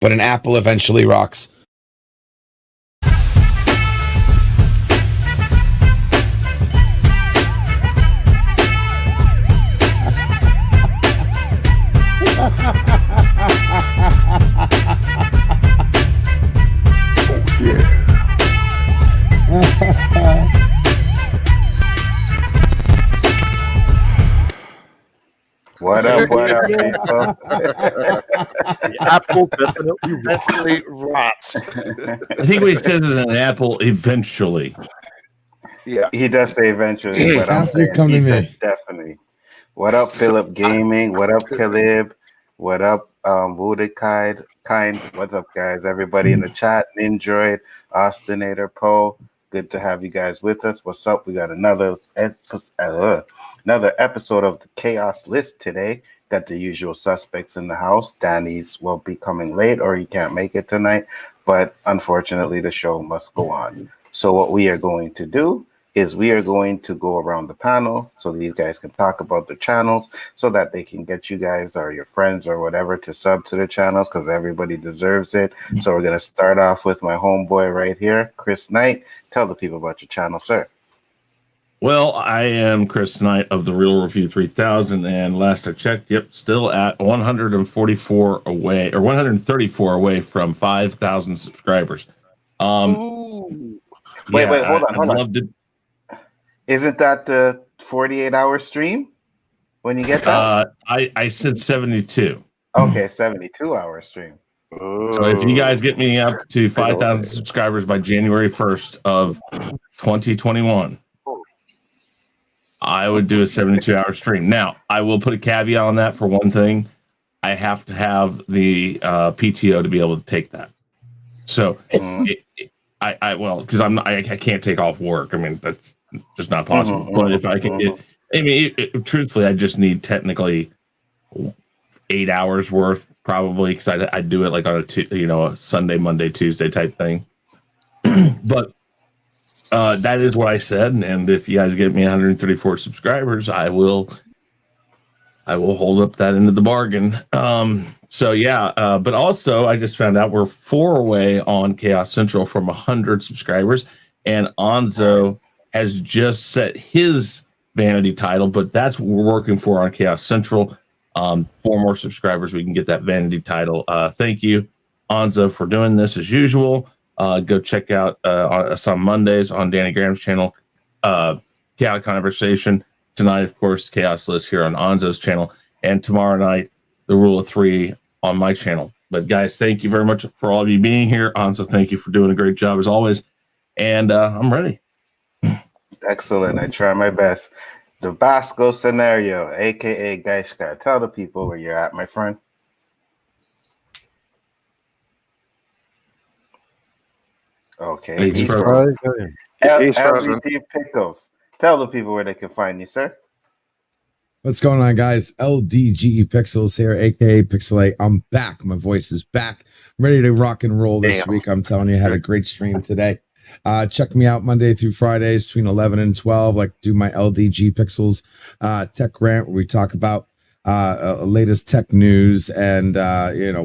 but an apple eventually rocks. What up, people? The apple definitely rots. I think what he says is an apple eventually. Yeah. He does say eventually, but I'm After you saying come he to said me. definitely. What up, Philip Gaming? What up, Caleb? What up, Wooded Kind? What's up, guys? Everybody in the chat, Nindroid, Austinator, Poe. Good to have you guys with us. What's up? We got another episode of the Khaos List today. Got the usual suspects in the house. Danny's will be coming late, or he can't make it tonight. But unfortunately, the show must go on. So what we are going to do is we are going to go around the panel so these guys can talk about the channels so that they can get you guys or your friends or whatever to sub to the channels because everybody deserves it. So we're going to start off with my homeboy right here, Chris Knight. Tell the people about your channel, sir. Well, I am Chris Knight of the Real Review 3000, and last I checked, still at 144 away, or 134 away from 5,000 subscribers. Wait, hold on. Isn't that the 48-hour stream when you get that? I said 72. Okay, 72-hour stream. So if you guys get me up to 5,000 subscribers by January 1st of 2021, I would do a 72-hour stream. Now, I will put a caveat on that for one thing. I have to have the PTO to be able to take that. So, because I can't take off work. I mean, that's just not possible. But if I can get, truthfully, I just need technically 8 hours worth, probably, because I do it like on a Sunday, Monday, Tuesday type thing. But that is what I said, and if you guys get me 134 subscribers, I will hold up that end of the bargain. But also I just found out we're 4 away on Chaos Central from 100 subscribers, and Onzo has just set his vanity title, but that's what we're working for on Chaos Central. 4 more subscribers, we can get that vanity title. Thank you, Onzo, for doing this as usual. Go check out us on Mondays on Danny Graham's channel, Chaotic Conversation. Tonight, of course, Khaos List here on Onzo's channel, and tomorrow night, the Rule of 3 on my channel. But guys, thank you very much for all of you being here. Onzo, thank you for doing a great job as always, and I'm ready. Excellent. I try my best. The Basco Scenario, AKA Gaishka. Tell the people where you're at, my friend. Okay. He's frozen. LDG Pickles. Tell the people where they can find you, sir. What's going on, guys? LDGE Pixels here, aka Pixelate. I'm back. My voice is back. I'm ready to rock and roll this week. I'm telling you, I had a great stream today. Check me out Monday through Fridays between 11 and 12. Like do my LDG Pixels tech rant where we talk about latest tech news and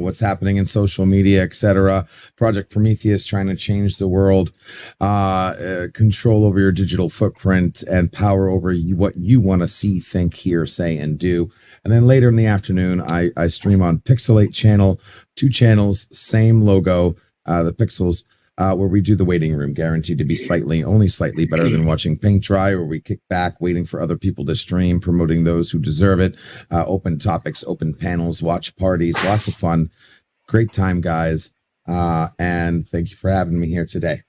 what's happening in social media, etc. Project Prometheus trying to change the world, control over your digital footprint and power over what you want to see, think, hear, say, and do. And then later in the afternoon, I stream on Pixelate channel, 2 channels, same logo, the Pixels. Where we do the waiting room, guaranteed to be only slightly better than watching paint dry, where we kick back, waiting for other people to stream, promoting those who deserve it. Open topics, open panels, watch parties, lots of fun. Great time, guys. And thank you for having me here today.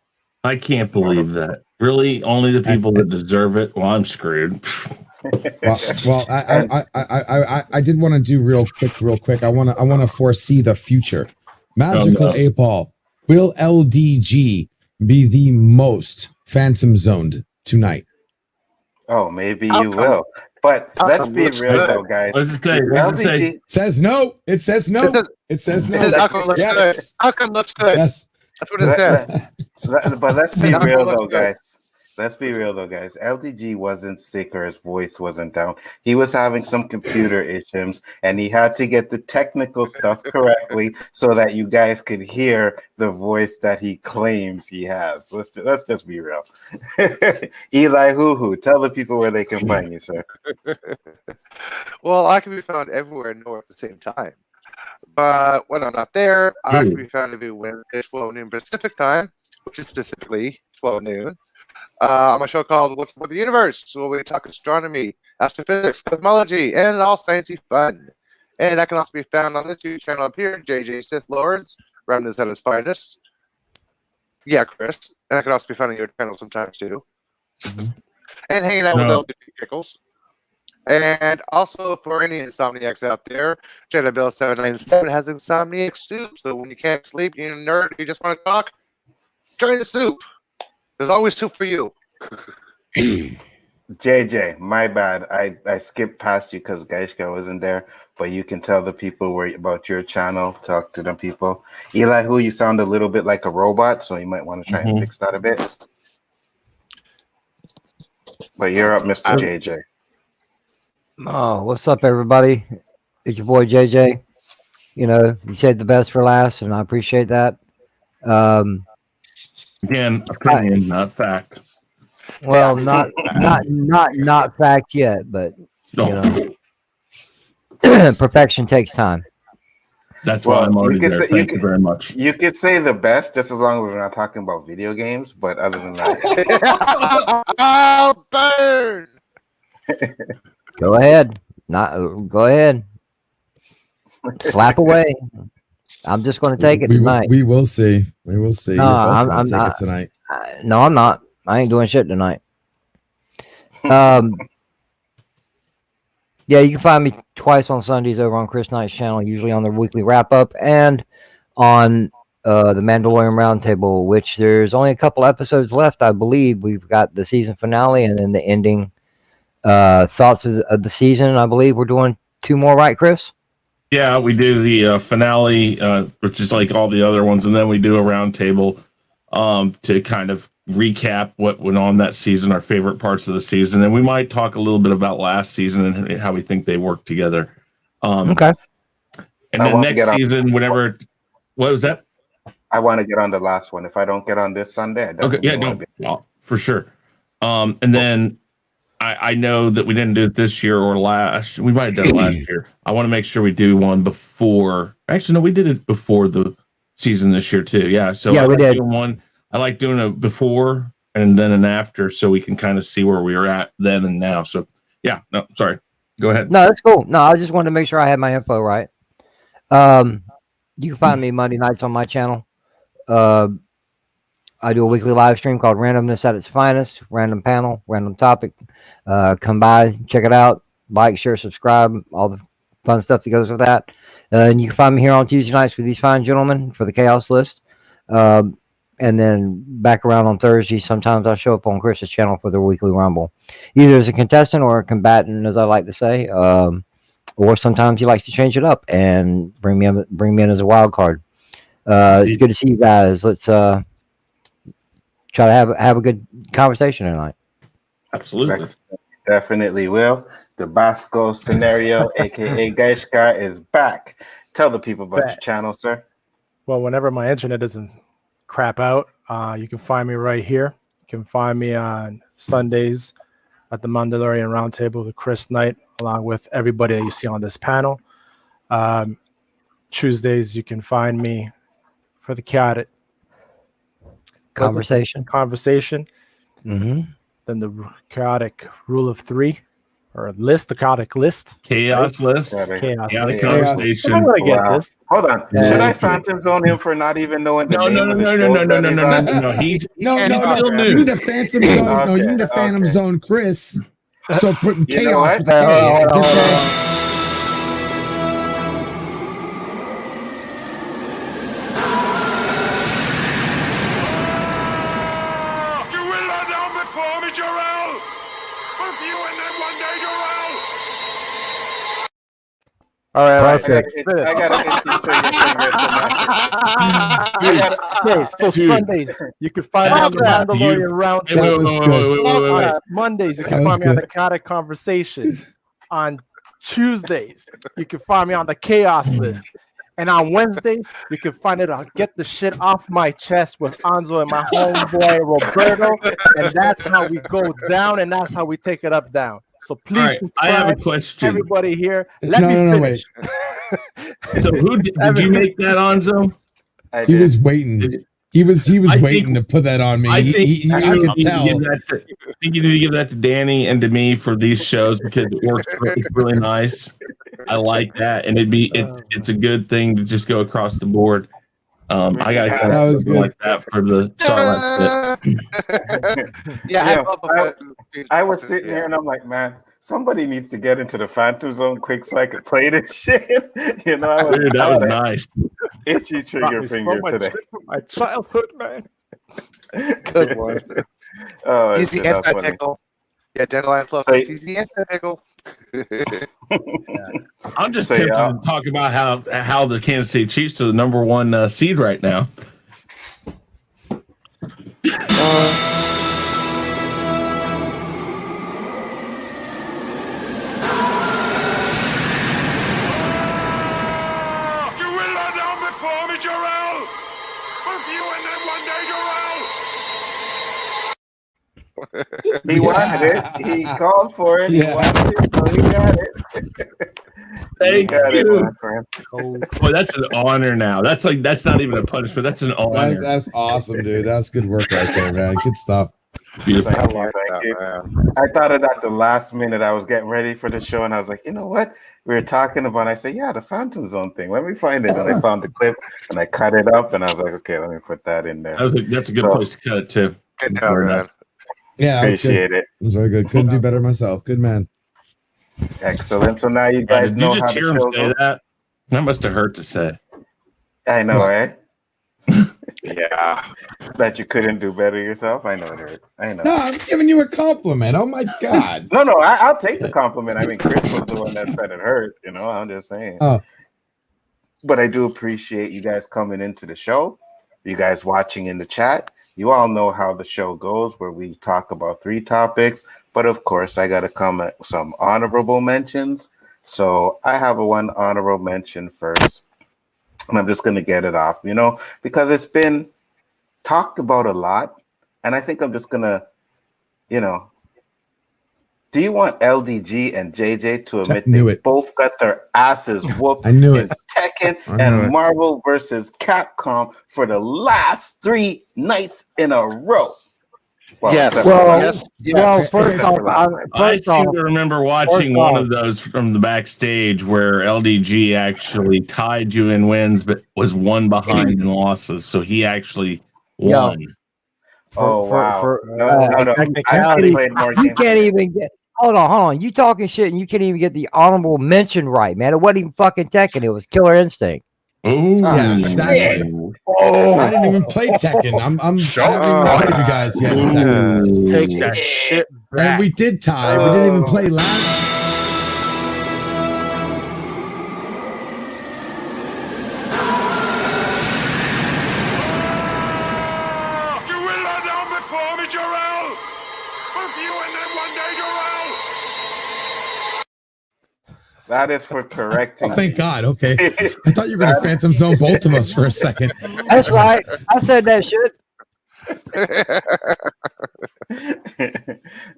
I can't believe that. Really, only the people that deserve it. Well, I'm screwed. I did want to do real quick. I want to foresee the future. Magical 8-Ball. Will LDG be the most phantom zoned tonight? Oh, maybe you will. But let's be real, though, guys. What does it say? What does it say? Says no. It says no. It says no. Outcome looks good. Outcome looks good. Yes. That's what it said. But let's be real, though, guys. let's be real though, guys. LDG wasn't sick or his voice wasn't down. He was having some computer issues, and he had to get the technical stuff correctly so that you guys could hear the voice that he claims he has. Let's just be real. Elihu-Who, tell the people where they can find you, sir. Well, I can be found everywhere and nowhere at the same time. But when I'm not there, I can be found every Wednesday, 12 noon Pacific time, which is specifically 12 noon. On my show called What's With the Universe, where we talk astronomy, astrophysics, cosmology, and all sciencey fun. And that can also be found on this YouTube channel up here, JJ Sithlords, Remnants at his finest. Yeah, Chris. And that can also be found on your channel sometimes too. And hanging out with LDG Pickles. And also for any insomniacs out there, JW797 has insomniac soup. So when you can't sleep, you're a nerd, you just want to talk, join the soup. There's always soup for you. JJ, my bad. I skipped past you because Gaishka wasn't there, but you can tell the people about your channel. Talk to them people. Elihu, you sound a little bit like a robot, so you might want to try and fix that a bit. But you're up, Mr. JJ. Oh, what's up, everybody? It's your boy JJ. You know, you said the best for last, and I appreciate that. Again, opinion, not fact. Well, not fact yet, but you know, perfection takes time. That's why I'm already there. Thank you very much. You could say the best, just as long as we're not talking about video games. But other than that, I'll burn. Go ahead. Go ahead. Slap away. I'm just going to take it tonight. We will see. We will see. No, I'm not tonight. No, I'm not. I ain't doing shit tonight. Yeah, you can find me twice on Sundays over on Chris Knight's channel, usually on the weekly wrap up and on the Mandalorian Roundtable, which there's only a couple episodes left, I believe. We've got the season finale and then the ending thoughts of the season. I believe we're doing 2 more, right, Chris? Yeah, we do the finale, which is like all the other ones, and then we do a roundtable to kind of recap what went on that season, our favorite parts of the season, and we might talk a little bit about last season and how we think they work together. Okay. And then next season, whenever, what was that? I want to get on the last one. If I don't get on this Sunday, I don't. Okay, yeah, no, for sure. And then I know that we didn't do it this year or last. We might have done it last year. I want to make sure we do one before. Actually, no, we did it before the season this year too. Yeah, so yeah, we did one. I like doing a before and then an after, so we can kind of see where we were at then and now. So yeah, no, sorry. Go ahead. No, that's cool. No, I just wanted to make sure I had my info right. You can find me Monday nights on my channel. I do a weekly live stream called Randomness at its Finest. Random panel, random topic. Come by, check it out. Like, share, subscribe. All the fun stuff that goes with that. And you can find me here on Tuesday nights with these fine gentlemen for the Khaos List. And then back around on Thursday, sometimes I show up on Chris's channel for the weekly rumble, either as a contestant or a combatant, as I like to say, or sometimes he likes to change it up and bring me in as a wild card. It's good to see you guys. Let's try to have a good conversation tonight. Absolutely, definitely will. The Basco Scenario, aka Gaishka, is back. Tell the people about your channel, sir. Well, whenever my internet doesn't crap out, you can find me right here. You can find me on Sundays at the Mandalorian Roundtable with Chris Knight, along with everybody that you see on this panel. Tuesdays, you can find me for the chaotic conversation. Then the chaotic rule of 3, or list, the chaotic list. Chaos list. Chaotic conversation. I'm gonna get this. Hold on. Should I phantom zone him for not even knowing the name of the show? No. He's no. You need a phantom zone. No, you need a phantom zone, Chris. So putting chaos with the All right. Perfect. I got an itchy trigger finger tonight. Okay, so Dude. Sundays you can find me on the Stop that. Mandalorian Hey, That Roundtable. was good. On Mondays you That can was find me on the good. Chaotic Conversation. On Tuesdays you can find me on the Chaos List. And on Wednesdays, you can find it on Get the Shit Off My Chest with Anzo and my homeboy Roberto. And that's how we go down, and that's how we take it up down. So please All right, I have a subscribe, question. everybody here. Let No, me no, finish. So who did you make that, Anzo? I He did. was waiting. He was I waiting think- to put that on me. I think I could tell. I think you need to give that to Danny and to me for these shows because it works really nice. I like that, and it's a good thing to just go across the board. I gotta That have was something good. like that for the Sarlacc Yeah, I was sitting here and I'm like, man, somebody needs to get into the Phantom Zone quick so I could play this shit. You know, I was, Dude, that was nice. itchy trigger finger today. My childhood, man. Good one. Oh, He's the shit, that's funny. anti-pickle. Yeah, Dandelion Fluff. So- He's the anti-pickle. I'm just So, tempted yeah. to talk about how the Kansas City Chiefs are the number one seed right now. You will lie down before me, Jarrell! Both you and them one day, Jarrell! He wanted it. He called for it. Yeah. He wanted it, so he got it. Thank got you. it, my friend. Boy, that's an honor now. That's not even a punishment. That's an honor. That's awesome, dude. That's good work right there, man. Good stuff. Beautiful. Thank you, thank you. I thought of that the last minute. I was getting ready for the show, and I was like, you know what? We were talking about. I said, yeah, the Phantom Zone thing. Let me find it. And I found the clip, and I cut it up, and I was like, okay, let me put that in there. That's a good So- place to cut it too. Good job, man. Yeah, that was good. Appreciate it. It was very good. Couldn't do better myself. Good man. Excellent. So now you guys Did you know just how the hear him show say goes. that? That must have hurt to say. I know, eh? Yeah. That you couldn't do better yourself. I know it hurt. I know. No, I'm giving you a compliment. Oh my god. No, I'll take the compliment. I mean, Chris was the one that said it hurt. You know, I'm just saying. Oh. But I do appreciate you guys coming into the show. You guys watching in the chat. You all know how the show goes, where we talk about 3 topics. But of course, I got to come at some honorable mentions. So I have one honorable mention first. And I'm just going to get it off, you know, because it's been talked about a lot. And I think I'm just going to, you know, do you want LDG and JJ to admit Knew they it. both got their asses whooped I knew in it. Tekken I knew and it. Marvel versus Capcom for the last 3 nights in a row? Yes. except for Well, last- well, first Except off, for last night. I first seem off, to remember watching first one off- of those from the backstage where LDG actually tied you in wins, but was one behind in losses. So he actually won. Oh, wow. No. I technicality, played more you games. can't even get. Hold on. You talking shit and you can't even get the honorable mention right, man. It wasn't even fucking Tekken. It was Killer Instinct. Ooh. Yeah, exactly. I didn't even play Tekken. I haven't even played you guys yet. in Tekken. Take that shit back. And we did tie. We didn't even play last. You will lie down before me, Jarrell! Both you and them one day, Jarrell! That is for correcting. Oh, thank God. Okay. I thought you were going to Phantom Zone both of us for a second. That's right. I said that shit.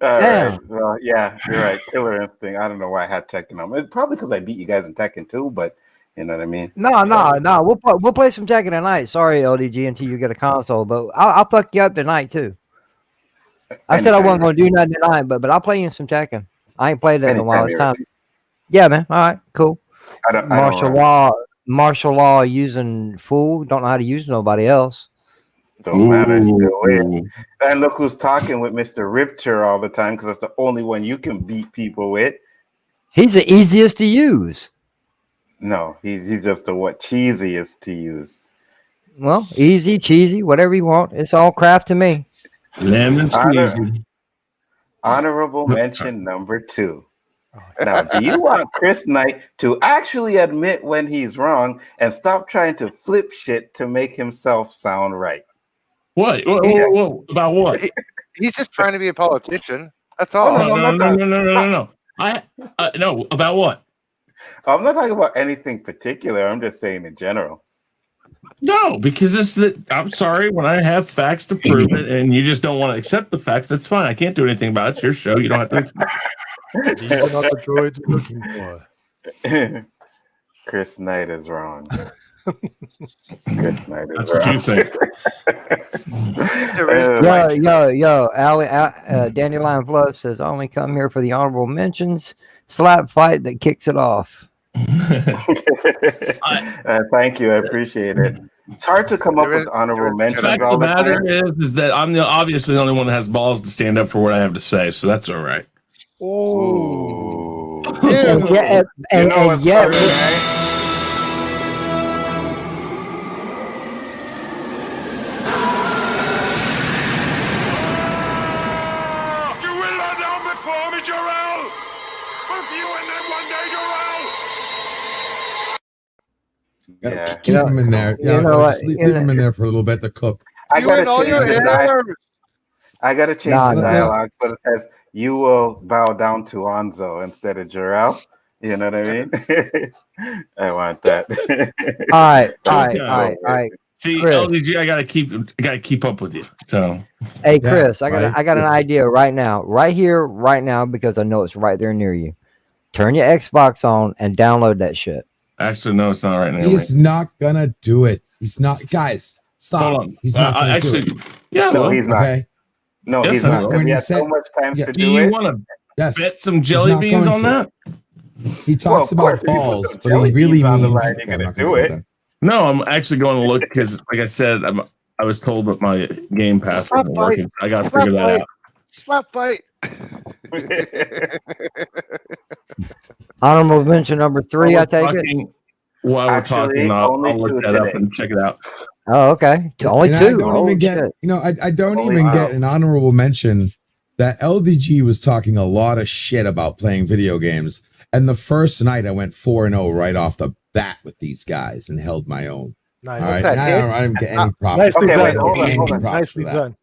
All Damn. right. Well, yeah, you're right. Killer Instinct. I don't know why I had Tekken on. It's probably because I beat you guys in Tekken too, but you know what I mean? No. We'll play some Tekken tonight. Sorry, LDG, until you get a console, but I'll fuck you up tonight too. I said I wasn't going to do nothing tonight, but I'll play you some Tekken. I ain't played it in a while. It's time. Yeah, man. All right, cool. Martial law using fool. Don't know how to use nobody else. Don't matter. Still win. And look who's talking with Mr. Ripture all the time, because that's the only one you can beat people with. He's the easiest to use. No, he's just the cheesiest to use. Well, easy, cheesy, whatever you want. It's all craft to me. Lemon squeezy. Honorable mention number 2. Now, do you want Chris Knight to actually admit when he's wrong and stop trying to flip shit to make himself sound right? What? Whoa, about what? He's just trying to be a politician. That's all. No. No, about what? I'm not talking about anything particular. I'm just saying in general. No, because I'm sorry, when I have facts to prove it and you just don't want to accept the facts, that's fine. I can't do anything about it. It's your show. You don't have to accept it. These are not the droids you're looking for. Chris Knight is wrong. Chris Knight is That's wrong. what you think. Dandelion Fluff says, only come here for the honorable mentions. Slap fight that kicks it off. Thank you. I appreciate it. It's hard to come up with honorable mentions. The fact of the matter is that I'm obviously the only one that has balls to stand up for what I have to say, so that's all right. Oh. And yet, You will lie down before me, Jarrell! Both you and them one day, Jarrell! Yeah. Keep him in there. Yeah, you know what? just leave him in there for a little bit to cook. I You gotta and all change your the answers. I gotta change Nah, the nah. dialogue so it says you will bow down to Onzo instead of Jarrell. You know what I mean? I want that. all right. See, Chris. LDG, I gotta keep up with you. So Hey, Chris, right. I got an idea right now, right here, right now, because I know it's right there near you. Turn your Xbox on and download that shit. actually, no, it's not right now. He's not gonna do it. He's not. Guys, stop. Hold on. He's not gonna do it. Yeah, No, well, he's not. Okay. No, Yes, he's I not. will. 'Cause When he you has so said- much time Yeah. to do do you it. want to Yes. bet some jelly not beans going on to. that? He talks of course, about if you put balls, some but jelly he really beans on the means. line, you're Okay, gonna I'm not do go it. there. No, I'm actually going to look because, like I said, I was told that my Game Pass wasn't working. I got to figure that out. Slap fight. Honorable mention number 3, I take it. While we're Actually, talking, I'll only look 2 that up today. and check it out. Oh, okay. Only And 2. I don't Holy even get. shit. I don't Only even two. get an honorable mention that LDG was talking a lot of shit about playing video games. And the first night I went 4-0 right off the bat with these guys and held my own. Nice. All right, that and hit? I don't get any props. Nicely Okay, done. wait, hold on, LDG. hold on. Nicely that. done.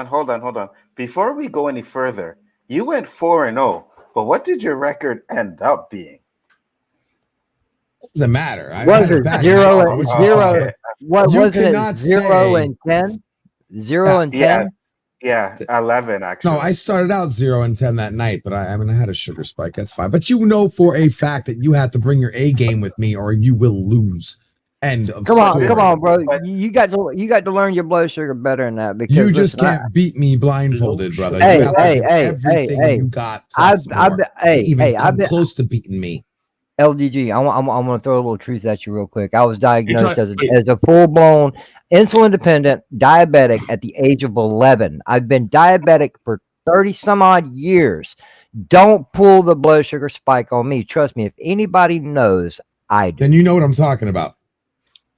Hold on. Before we go any further, you went 4-0, but what did your record end up being? Doesn't matter. I Was had a it bad 0 night, and which- 0? What You wasn't it? cannot 0 say- and 10? 0 and 10? Yeah, 11 actually. No, I started out 0 and 10 that night, but I mean I had a sugar spike. That's fine. But you know for a fact that you have to bring your A game with me, or you will lose. End of Come story. on, bro. But- You got to learn your blood sugar better than that because You just listen, can't beat me blindfolded, brother. Hey, you have to hey, give hey, everything hey, you got. I've Plus more been, to even I've come been close to beating me. LDG. I'm gonna throw a little truth at you real quick. I was diagnosed wait. as a full blown insulin dependent diabetic at the age of 11. I've been diabetic for 30 some odd years. Don't pull the blood sugar spike on me. Trust me. If anybody knows, I do. Then you know what I'm talking about.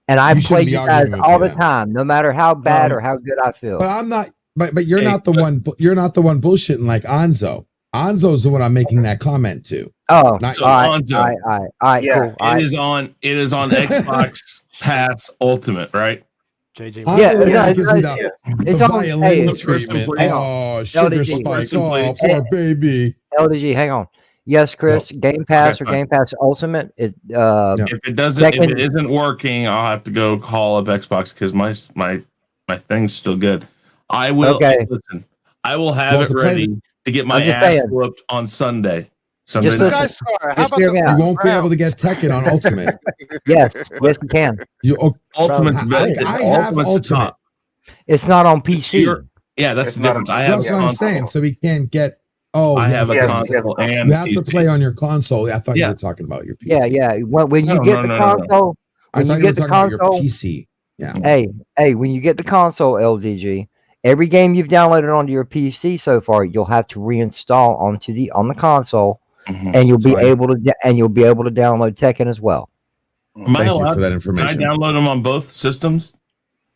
And I You shouldn't play be you arguing guys with all me the then. time, no matter how bad or how good I feel. But I'm not. But you're Hey, not the one. You're not the one bullshitting like Anzo. Anzo's the one I'm making that comment to. Oh, Not- So, all right, Anzo, all right, Yeah, cool. All right. It is on Xbox Pass Ultimate, right? JJ. Anzo Yeah, gives me yeah. It's the on. violin Hey, treatment. please. Oh, sugar LDG. spike. Person, Oh, please. poor baby. LDG, hang on. Yes, Chris. Game Pass Okay, or fine. Game Pass Ultimate is If it Second- isn't working, I'll have to go call up Xbox because my thing's still good. I will Okay. listen. I will have Well, it to play ready to get my I'm just ass saying. whooped on Sunday. Just night. listen. Guys, Scar, how Just about hear the me out. You first won't be able round? to get Tekken on Ultimate. yes, yes, you can. You Ultimate's I- better. I have Ultimate's the Ultimate. top. It's not on PC. Yeah, that's It's the not difference. a- I have that's a what I'm console. saying. So we can't get. Oh, I have a Yeah, console and You have to PC. play on your console. I thought you Yeah. were talking about your PC. Yeah. When you No, get no, the no, no, no. console, I when thought you you were get the talking about your console, PC. Yeah. hey, when you get the console, LDG, every game you've downloaded onto your PC so far, you'll have to reinstall on the console, Mhm. and you'll be Fine. able to download Tekken as well. Am I Thank you allowed- for that Can I information. download them on both systems?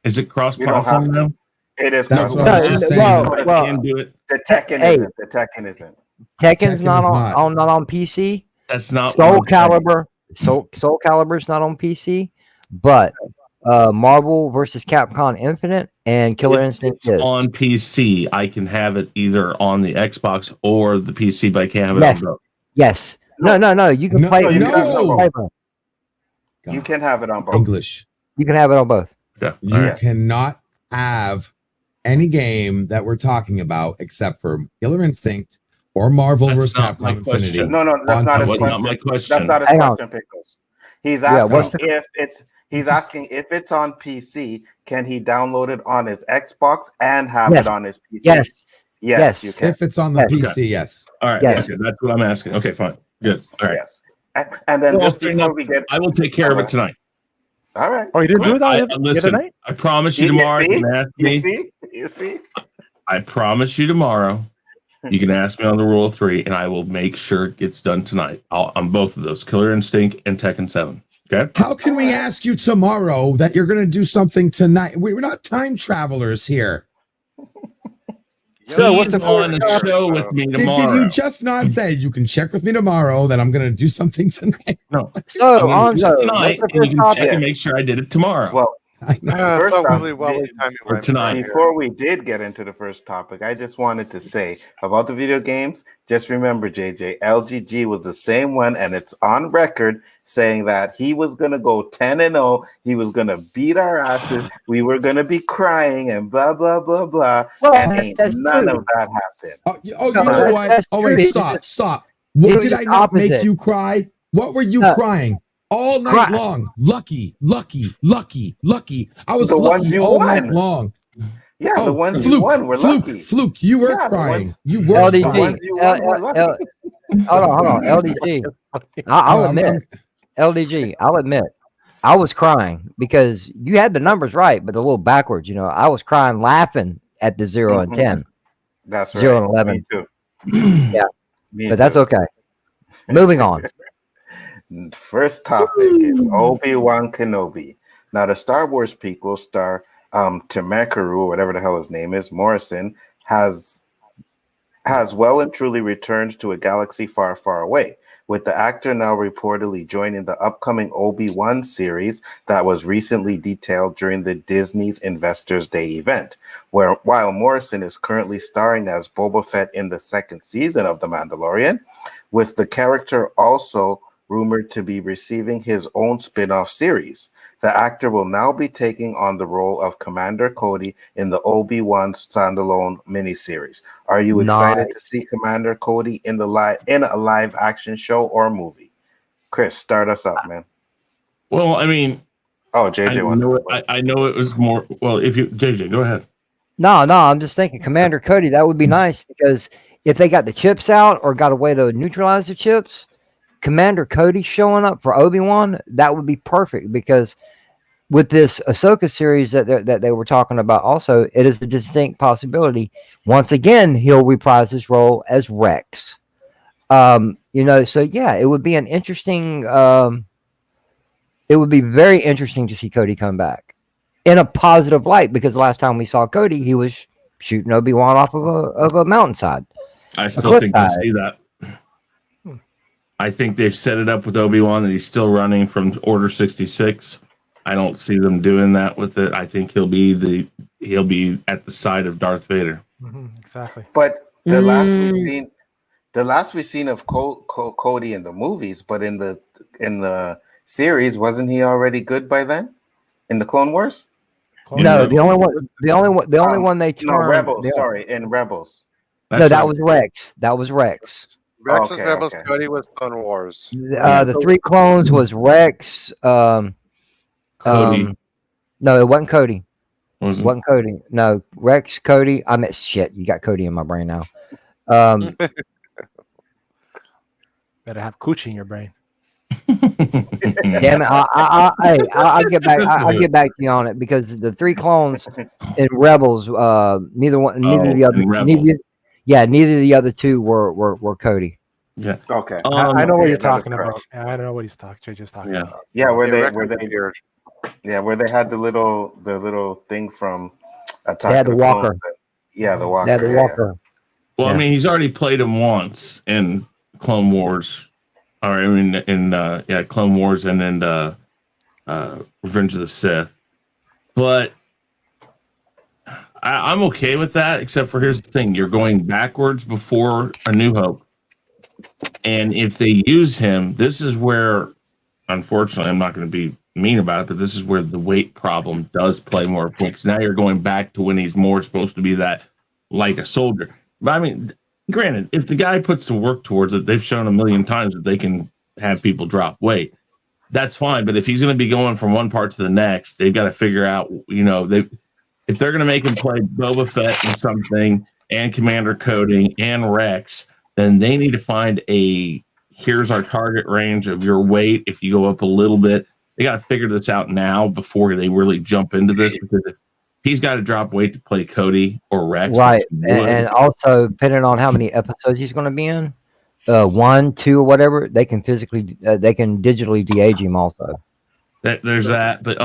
Is it You don't cross-platform have to. now? It is That's cross- what I was just saying. Well, I can do it. The Tekken Hey. isn't. The Tekken isn't. Tekken's Tekken not is not on PC. That's not Soul what I'm saying. Calibur. Soul Calibur's not on PC, but Marvel versus Capcom Infinite and Killer If Instinct it's is. on PC, I can have it either on the Xbox or the PC, but I can't have it Yes. on both. Yes. No. You can No, play. you You can have it on no. both. can You can have it on both. English. have it on both. Yeah. You All right. cannot have any game that we're talking about except for Killer Instinct or Marvel That's vs. not my Capcom Infinity. question. No, that's on not That his was PC. not my That's question. not his Hang on. question, Pickles. He's Yeah, asking what's the- if it's. He's asking if it's on PC, can he download it on his Xbox and have Yes. it on his PC? Yes. Yes, you can. If it's on the Yes. PC, yes. All right. Yes. Okay, that's what I'm asking. Okay, fine. Good. All right. Yes. And then Well, just fair before enough. we get, I will take care of it tonight. all right. Oh, you didn't do that Listen, tonight? I promise you tomorrow. You can ask me. You see? I promise you tomorrow. You can ask me on the rule of 3, and I will make sure it gets done tonight. On both of those, Killer Instinct and Tekken 7. Okay. How can we ask you tomorrow that you're going to do something tonight? We're not time travelers here. So what's He's the on a show with me Did tomorrow? you just not say you can check with me tomorrow that I'm going to do something tonight? No. So I'm gonna do Onzo, it tonight, what's the and you first can topic? check and make sure I did it tomorrow. Well, I know. First so off, really wobbly timing or right tonight. here. before we did get into the first topic, I just wanted to say about the video games. Just remember, JJ, LGG was the same one, and it's on record saying that he was going to go 10-0. He was going to beat our asses. We were going to be crying and blah, blah, blah, blah. Well, and that's none true. of that happened. Oh, you No, know what? that's Oh, true. wait, It's stop. just- Stop. it What was did I just not make opposite. you cry? What were you No. crying? All night long. Lucky. I was The ones lucky you all won. night long. Yeah, Oh, the ones you won were lucky. Fluke, you were Yeah, the crying. ones- You were LDG. The crying. ones you won were lucky. Hold on. LDG. I'll No, admit. LDG. I'll admit. I was crying because you had the numbers right, but a little backwards. You know, I was crying laughing at the 0 and 10. That's right. 0 and 11. Me too. Yeah, Me but that's too. okay. Moving on. First topic is Obi-Wan Kenobi. Now, the Star Wars prequel star Temekaru, whatever the hell his name is, Morrison, has well and truly returned to a galaxy far, far away, with the actor now reportedly joining the upcoming Obi-Wan series that was recently detailed during the Disney's Investors Day event, while Morrison is currently starring as Boba Fett in the second season of The Mandalorian, with the character also rumored to be receiving his own spin-off series. The actor will now be taking on the role of Commander Cody in the Obi-Wan standalone miniseries. Are you excited to see Commander Cody in a live action show or movie? Chris, start us up, man. Well, I mean, Oh, JJ, I know it was more. Well, if you JJ, go ahead. No, I'm just thinking Commander Cody. That would be nice because if they got the chips out or got a way to neutralize the chips, Commander Cody showing up for Obi-Wan, that would be perfect because with this Ahsoka series that they were talking about also, it is a distinct possibility. Once again, he'll reprise his role as Rex. So yeah, it would be an interesting it would be very interesting to see Cody come back in a positive light because the last time we saw Cody, he was shooting Obi-Wan off of a mountainside. I still think I see that. I think they've set it up with Obi-Wan that he's still running from Order 66. I don't see them doing that with it. I think he'll be at the side of Darth Vader. Exactly. But the last we've seen of Cody in the movies, but in the series, wasn't he already good by then? In the Clone Wars? No, the only one they turned. No, Rebels. Sorry, in Rebels. That was Rex. That was Rex. Rex was Rebels, Cody was Clone Wars. The three clones was Rex. Cody. No, it wasn't Cody. What was It wasn't Cody. No, Rex, Cody. I meant shit. You got Cody in my brain now. Better have coochie in your brain. Damn it! I'll get back. I'll get back to you on it because the three clones in Rebels, neither of the other two were Cody. Yeah. Okay. I know what you're that is talking correct. about. Yeah, I don't know what he's JJ's talking Yeah. about. Yeah, where they had the little thing from Attack They had of the Walker. Clones. Yeah, the Walker. They had the yeah. Walker. Well, Yeah. I mean, he's already played him once in Clone Wars, or I mean, in Clone Wars and in Revenge of the Sith. But I'm okay with that, except for here's the thing: you're going backwards before A New Hope, and if they use him, this is where, unfortunately, I'm not going to be mean about it, but this is where the weight problem does play more because now you're going back to when he's more supposed to be that like a soldier. But I mean, granted, if the guy puts the work towards it, they've shown a million times that they can have people drop weight. That's fine. But if he's going to be going from one part to the next, they've got to figure out, if they're going to make him play Boba Fett and something and Commander Cody and Rex, then they need to find here's our target range of your weight. If you go up a little bit, they got to figure this out now before they really jump into this, because if he's got to drop weight to play Cody or Rex. Right. And also, depending on how many episodes he's going to be in, 1, 2, or whatever, they can digitally de-age him also. There's that. But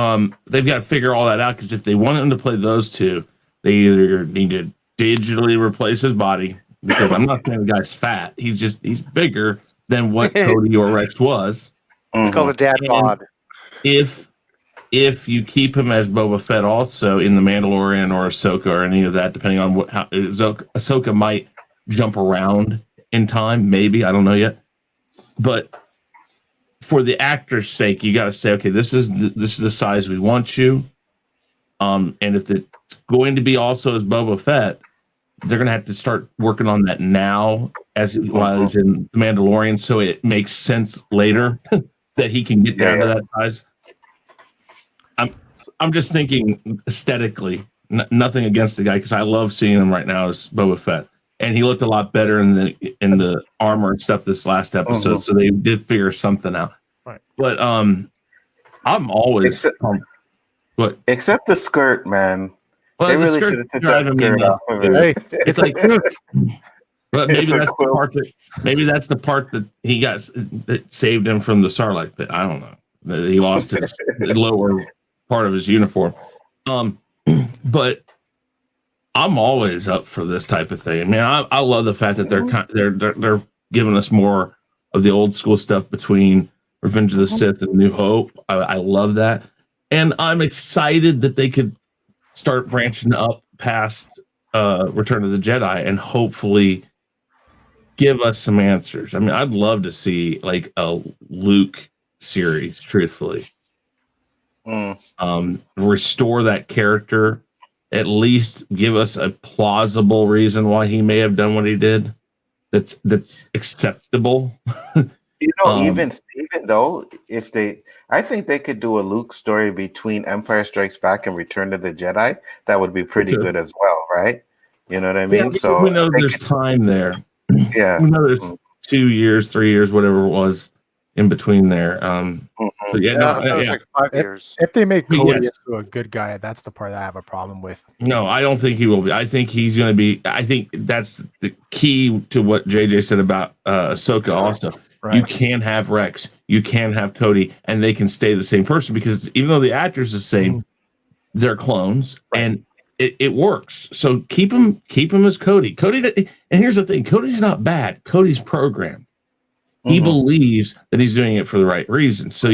they've got to figure all that out, because if they want him to play those two, they either need to digitally replace his body, because I'm not saying the guy's fat. He's bigger than what Cody or Rex was. It's called a dad bod. If you keep him as Boba Fett also in The Mandalorian or Ahsoka or any of that, depending on how Ahsoka might jump around in time, maybe, I don't know yet. But for the actor's sake, you got to say, okay, this is the size we want you. And if it's going to be also as Boba Fett, they're going to have to start working on that now, as it was in The Mandalorian, so it makes sense later that he can get down to that size. I'm just thinking aesthetically, nothing against the guy, because I love seeing him right now as Boba Fett, and he looked a lot better in the armor and stuff this last episode. So they did figure something out. Right. But I'm always except the skirt, man. Well, they the really skirt should have took that skirt off of it. Hey, it's like, but maybe that's the part that he got that saved him from the Sarlacc pit. I don't know. He lost his lower part of his uniform. But I'm always up for this type of thing. I mean, I love the fact that they're giving us more of the old school stuff between Revenge of the Sith and New Hope. I love that, and I'm excited that they could start branching up past Return of the Jedi and hopefully give us some answers. I mean, I'd love to see like a Luke series, truthfully. Restore that character, at least give us a plausible reason why he may have done what he did that's acceptable. Even though I think they could do a Luke story between Empire Strikes Back and Return of the Jedi. That would be pretty good as well, right? You know what I mean? Yeah, so we know there's time there. Yeah, we know there's 2 years, 3 years, whatever it was in between there. But like 5 years. If they make Cody into a good guy, that's the part that I have a problem with. No, I don't think he will be. I think he's going to be. I think that's the key to what JJ said about Ahsoka also. Right. You can have Rex, you can have Cody, and they can stay the same person, because even though the actor's the same, they're clones, and it works. So keep him as Cody. And here's the thing: Cody's not bad. Cody's programmed. He believes that he's doing it for the right reason. So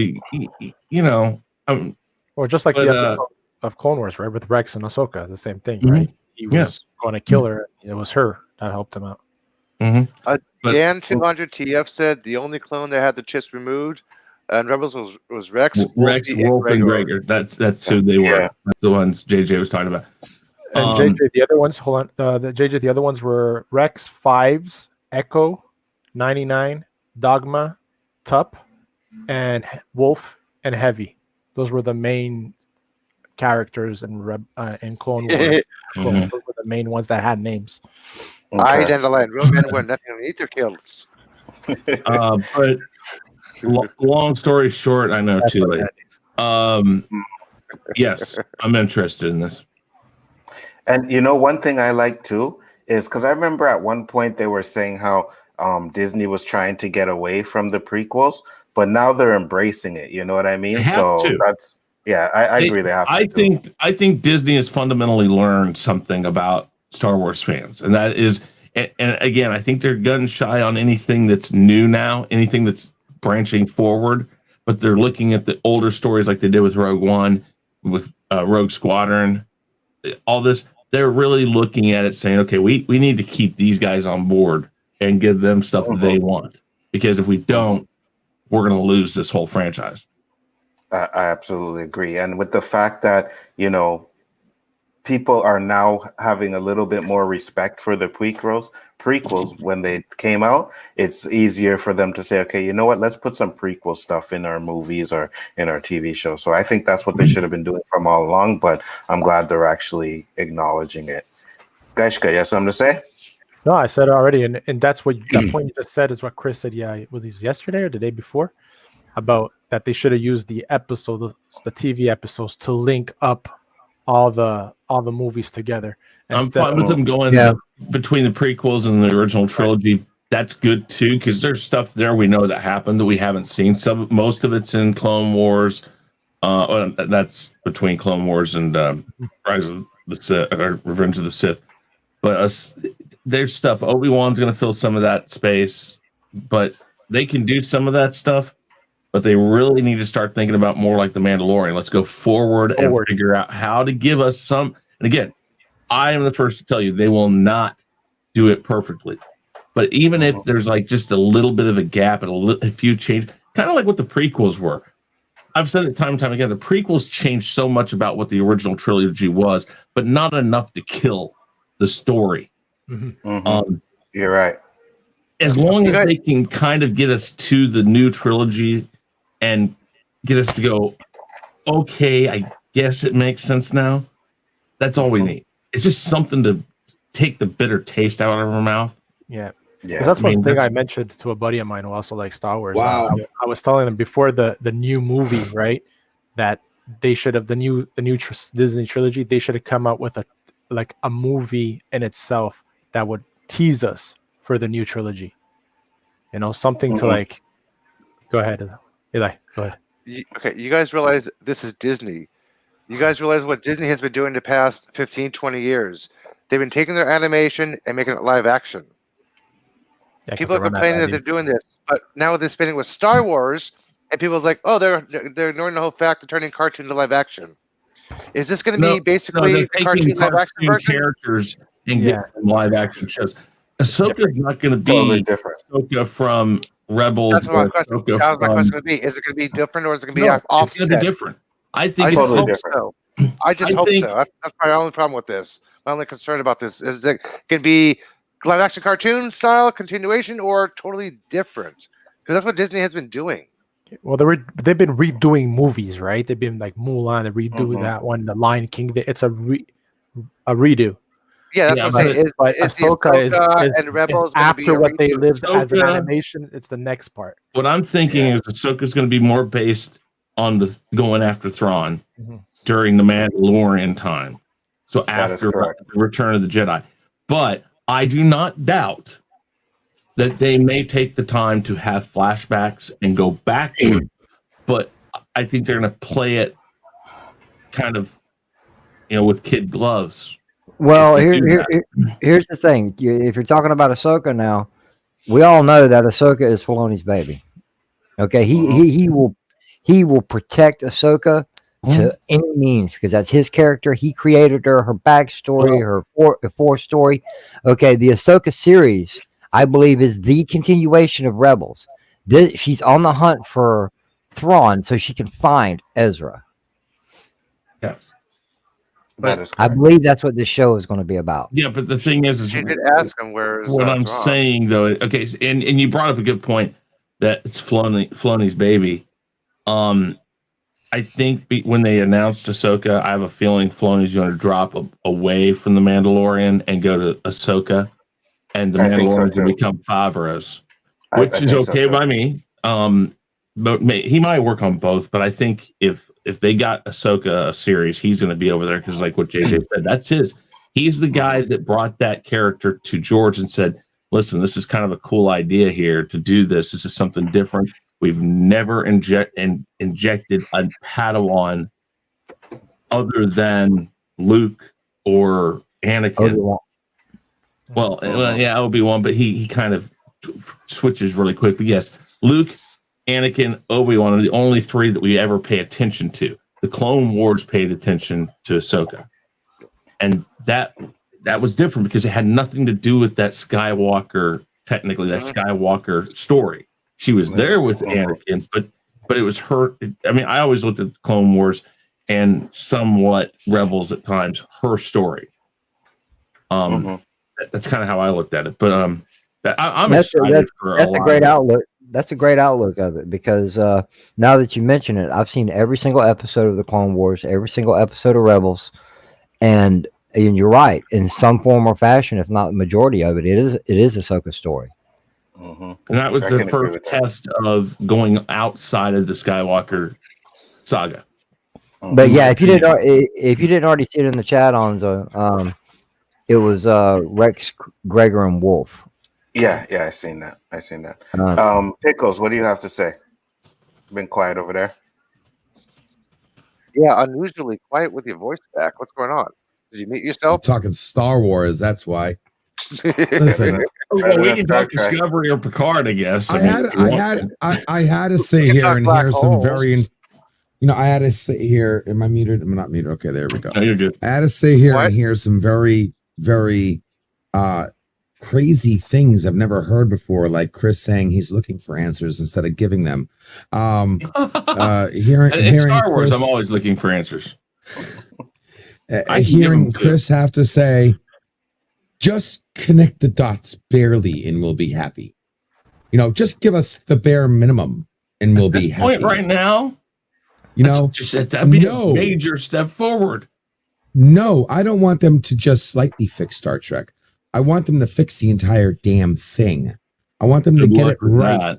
or just like the episode of Clone Wars, right, with Rex and Ahsoka, the same thing, right? He was going to kill her. It was her that helped him out. Dan 200 TF said the only clone that had the chips removed and Rebels was Rex. Wolf, and Gregor. That's who they were. That's the ones JJ was talking about. And JJ, the other ones. Hold on. The other ones were Rex, Fives, Echo, 99, Dogma, Tup, and Wolf and Heavy. Those were the main characters in Clone Wars. Those were the main ones that had names. I and the land. Real men wear nothing on either kills. But long story short, I know too late. Yes, I'm interested in this. And one thing I like too is because I remember at one point they were saying how Disney was trying to get away from the prequels, but now they're embracing it. You know what I mean? So that's I agree. They have. I think Disney has fundamentally learned something about Star Wars fans, and that is And again, I think they're gun shy on anything that's new now, anything that's branching forward. But they're looking at the older stories like they did with Rogue One, with Rogue Squadron, all this. They're really looking at it saying, okay, we need to keep these guys on board and give them stuff they want. Because if we don't, we're going to lose this whole franchise. I absolutely agree. And with the fact that, people are now having a little bit more respect for the prequels when they came out, it's easier for them to say, okay, you know what, let's put some prequel stuff in our movies or in our TV show. So I think that's what they should have been doing from all along, but I'm glad they're actually acknowledging it. Gaishka, you have something to say? No, I said it already, and that's what that point you just said is what Chris said. Yeah, was it yesterday or the day before? About that they should have used the TV episodes to link up all the movies together. I'm fine with them going between the prequels and the original trilogy. That's good too, because there's stuff there we know that happened that we haven't seen. Most of it's in Clone Wars. That's between Clone Wars and Rise of the Sith, or Revenge of the Sith. But there's stuff. Obi-Wan's going to fill some of that space, but they can do some of that stuff. But they really need to start thinking about more like the Mandalorian. Let's go forward and figure out how to give us some. And again, I am the first to tell you they will not do it perfectly. But even if there's like just a little bit of a gap and a few changes, kind of like what the prequels were. I've said it time and time again. The prequels changed so much about what the original trilogy was, but not enough to kill the story. You're right. As long as they can kind of get us to the new trilogy and get us to go, okay, I guess it makes sense now. That's all we need. It's just something to take the bitter taste out of our mouth. Yeah. Because that's one thing I mentioned to a buddy of mine who also likes Star Wars. Wow. I was telling him before the new movie, right, that they should have the new Disney trilogy. They should have come out with a movie in itself that would tease us for the new trilogy. Something to like. Go ahead, Eli. Go ahead. Okay, you guys realize this is Disney. You guys realize what Disney has been doing the past 15, 20 years. They've been taking their animation and making it live action. Yeah, people are complaining that they're doing this, but now they're spinning with Star Wars, and people are like, "Oh, they're ignoring the whole fact of turning cartoon to live action." Is this going to be basically cartoon live action version? Characters and getting live action shows? Ahsoka is not going to be totally different. Ahsoka from Rebels. That's what my question. That's my question going to be: is it going to be different, or is it going to be offset? It's going to be different. I think I totally just hope so. I just hope so. That's my only problem with this. My only concern about this is it going to be live action cartoon style continuation or totally different? Because that's what Disney has been doing. Well, they've been redoing movies, right? They've been like Mulan, they redo that one, The Lion King. It's a redo. Yeah, that's what I'm saying. But Ahsoka and Rebels after what they lived as an animation. It's the next part. What I'm thinking is Ahsoka's going to be more based on the going after Thrawn during the Mandalorian time. So after the Return of the Jedi. But I do not doubt that they may take the time to have flashbacks and go backward. But I think they're going to play it kind of, with kid gloves. Well, here's the thing. If you're talking about Ahsoka now, we all know that Ahsoka is Filoni's baby. Okay, he will protect Ahsoka to any means because that's his character. He created her backstory, her story. Okay, the Ahsoka series, I believe, is the continuation of Rebels. She's on the hunt for Thrawn so she can find Ezra. Yes. I believe that's what this show is going to be about. Yeah, but the thing is you did ask him where. What I'm saying though, okay, and you brought up a good point that it's Filoni's baby. I think when they announced Ahsoka, I have a feeling Filoni's going to drop away from the Mandalorian and go to Ahsoka, and the Mandalorian will become Favreau's, which is okay by me. But he might work on both, but I think if they got Ahsoka a series, he's going to be over there because, like what JJ said, that's his. He's the guy that brought that character to George and said, "Listen, this is kind of a cool idea here to do this. This is something different. We've never injected a Padawan other than Luke or Anakin." Well, yeah, Obi-Wan, but he kind of switches really quick. But yes, Luke, Anakin, Obi-Wan are the only three that we ever pay attention to. The Clone Wars paid attention to Ahsoka, and that was different because it had nothing to do with that Skywalker. Technically, that Skywalker story. She was there with Anakin, but it was her. I mean, I always looked at the Clone Wars and somewhat Rebels at times. Her story. That's kind of how I looked at it. But I'm excited for that's a great outlook. That's a great outlook of it because now that you mention it, I've seen every single episode of the Clone Wars, every single episode of Rebels, and you're right. In some form or fashion, if not the majority of it, it is Ahsoka's story. And that was the first test of going outside of the Skywalker saga. But yeah, if you didn't already see it in the chat, Onzo, it was Rex, Gregor, and Wolf. Yeah, I seen that. Pickles, what do you have to say? Been quiet over there. Yeah, unusually quiet with your voice back. What's going on? Did you mute yourself? I'm talking Star Wars, that's why. Listen, well, we can talk Discovery or Picard, I guess. I had to sit here and hear some very, I had to sit here. Am I muted? Am I not muted? Okay, there we go. No, you're good. I had to sit here and hear some very, very crazy things I've never heard before, like Chris saying he's looking for answers instead of giving them. Hearing Star Wars, Chris, I'm always looking for answers. Hearing Chris have to say, just connect the dots barely and we'll be happy. Just give us the bare minimum and we'll be happy. Point right now, that'd be a major step forward. No, I don't want them to just slightly fix Star Trek. I want them to fix the entire damn thing. I want them to get it right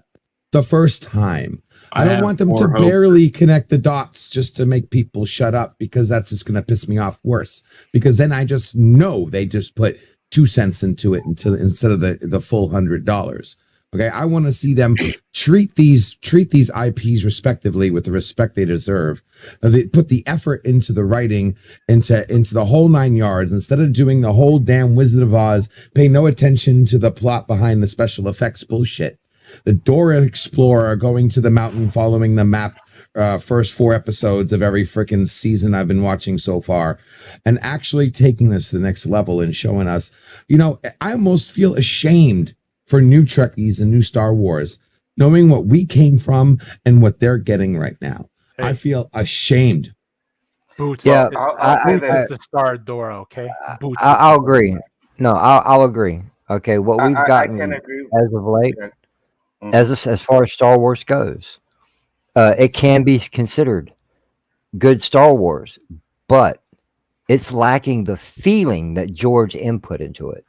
the first time. I don't want them to barely connect the dots just to make people shut up, because that's just going to piss me off worse. Because then I just know they just put 2 cents into it instead of the full $100. Okay, I want to see them treat these IPs respectively with the respect they deserve. They put the effort into the writing, into the whole 9 yards, instead of doing the whole damn Wizard of Oz. Pay no attention to the plot behind the special effects bullshit. The Dora Explorer going to the mountain, following the map. First 4 episodes of every freaking season I've been watching so far, and actually taking this to the next level and showing us. I almost feel ashamed for new Trekkies and new Star Wars, knowing what we came from and what they're getting right now. Hey. I feel ashamed. Boots. Yeah, Boots is the star Dora. Okay, Boots. I'll agree. No, I'll agree. Okay, what we've gotten as of late, as far as Star Wars goes, it can be considered good Star Wars, but it's lacking the feeling that George input into it.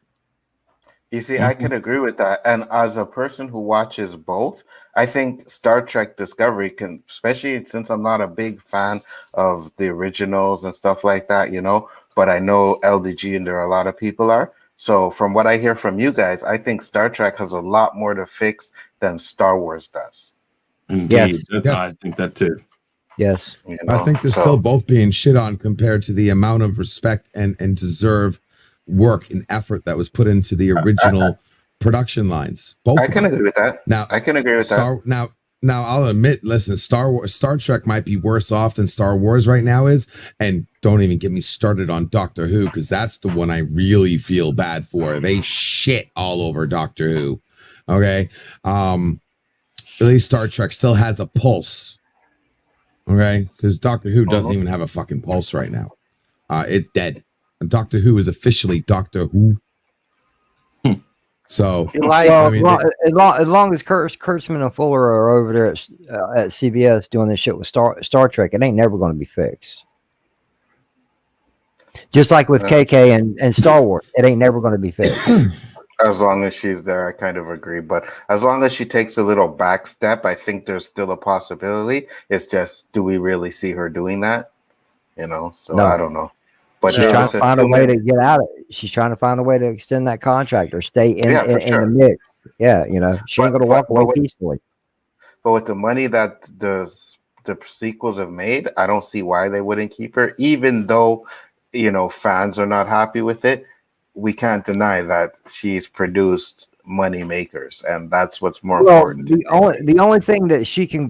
You see, I can agree with that. And as a person who watches both, I think Star Trek Discovery can, especially since I'm not a big fan of the originals and stuff like that, but I know LDG and there are a lot of people are. So from what I hear from you guys, I think Star Trek has a lot more to fix than Star Wars does. Indeed. Yes. I think that too. Yes. I think they're still both being shit on compared to the amount of respect and deserve work and effort that was put into the original production lines. Both. I can agree with that. Now I can agree with that. Now I'll admit, listen, Star Trek might be worse off than Star Wars right now is, and don't even get me started on Doctor Who, because that's the one I really feel bad for. They shit all over Doctor Who. Okay. At least Star Trek still has a pulse. Okay, because Doctor Who doesn't even have a fucking pulse right now. It's dead. Doctor Who is officially Doctor Who. So, as long as Kurtzman and Fuller are over there at CBS doing this shit with Star Trek, it ain't never going to be fixed. Just like with KK and Star Wars, it ain't never going to be fixed. As long as she's there, I kind of agree. But as long as she takes a little back step, I think there's still a possibility. It's just, do we really see her doing that? So no. I don't know. But she's trying to find a way to get out of it. She's trying to find a way to extend that contract or stay in the mix. Yeah, she ain't going to walk away peacefully. But with the money that the sequels have made, I don't see why they wouldn't keep her, even though, fans are not happy with it. we can't deny that she's produced money makers, and that's what's more Well, important. the only thing that she can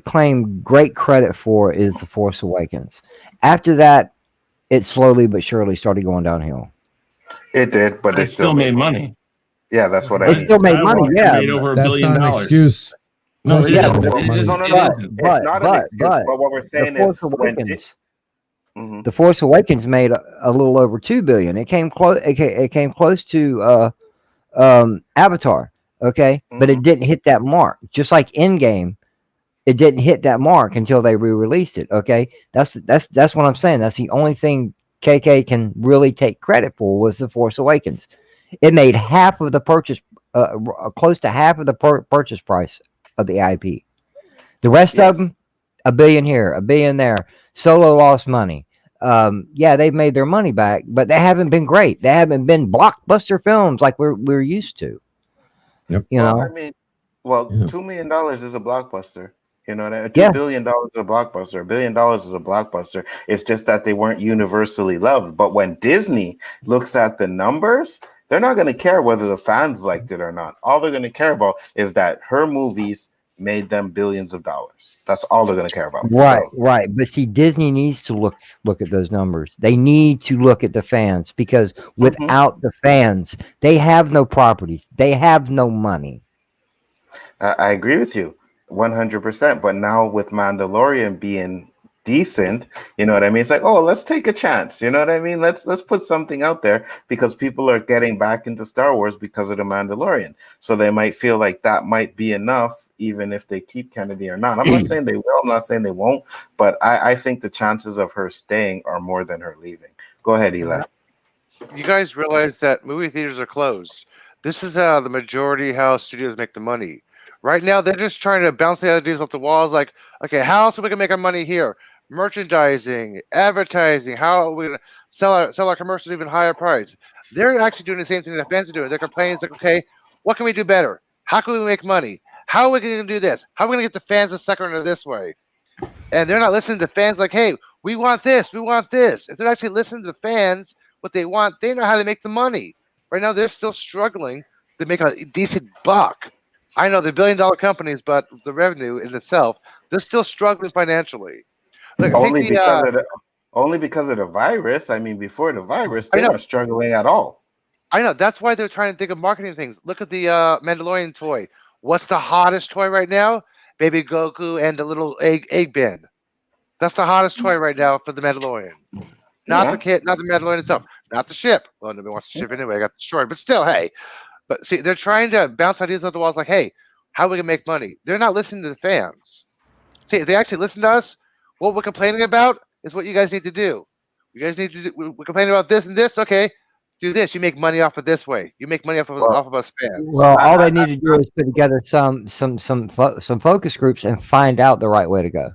claim great credit for is The Force Awakens. After that, it slowly but surely started going downhill. It did, but it still made money. Yeah, that's what I It mean. still made money. Skywalker Yeah, made over $1 That's billion. not an excuse. No, it Yeah, isn't. but- It is. No, no, It no. isn't. It's not an excuse. But what we're saying The Force is when Awakens. Mhm. The Force Awakens made a little over $2 billion. It came close. It came close to Avatar. Okay, but it didn't hit that mark. Just like Endgame, it didn't hit that mark until they re-released it. Okay, that's what I'm saying. That's the only thing KK can really take credit for was The Force Awakens. It made half of the purchase, close to half of the purchase price of the IP. The rest of them, $1 billion here, $1 billion there. Solo lost money. Yeah, they've made their money back, but they haven't been great. They haven't been blockbuster films like we're used to. Yep. You know. I mean, $2 million is a blockbuster. You know what I mean? $2 billion is a blockbuster. $1 billion is a blockbuster. It's just that they weren't universally loved. But when Disney looks at the numbers, they're not going to care whether the fans liked it or not. All they're going to care about is that her movies made them billions of dollars. That's all they're going to care about. Right, right. But see, Disney needs to look at those numbers. They need to look at the fans because without the fans, they have no properties. They have no money. I agree with you 100%. But now with Mandalorian being decent, you know what I mean? It's like, oh, let's take a chance. You know what I mean? Let's put something out there because people are getting back into Star Wars because of the Mandalorian. So they might feel like that might be enough, even if they keep Kennedy or not. I'm not saying they will. I'm not saying they won't. But I think the chances of her staying are more than her leaving. Go ahead, Eli. You guys realize that movie theaters are closed. This is how the majority how studios make the money. Right now, they're just trying to bounce the ideas off the walls. Like, okay, how else are we gonna make our money here? Merchandising, advertising. How are we gonna sell our commercials even higher price? They're actually doing the same thing that fans are doing. They're complaining. It's like, okay, what can we do better? How can we make money? How are we going to do this? How are we going to get the fans to sucker into this way? And they're not listening to fans like, hey, we want this, we want this. If they're actually listening to the fans, what they want, they know how to make the money. Right now, they're still struggling to make a decent buck. I know they're billion-dollar companies, but the revenue in itself, they're still struggling financially. Look, only because of the virus. I mean, before the virus, they weren't struggling at all. I know. That's why they're trying to think of marketing things. Look at the Mandalorian toy. What's the hottest toy right now? Baby Goku and the little egg bin. That's the hottest toy right now for the Mandalorian. Not the kid, not the Mandalorian itself, not the ship. Well, nobody wants the ship anyway. I got destroyed, but still, hey. But see, they're trying to bounce ideas off the walls like, hey, how are we can make money? They're not listening to the fans. See, if they actually listen to us, what we're complaining about is what you guys need to do. You guys need to do. We're complaining about this and this. Okay, do this. You make money off of this way. You make money off of us fans. Well, all they need to do is put together some focus groups and find out the right way to go.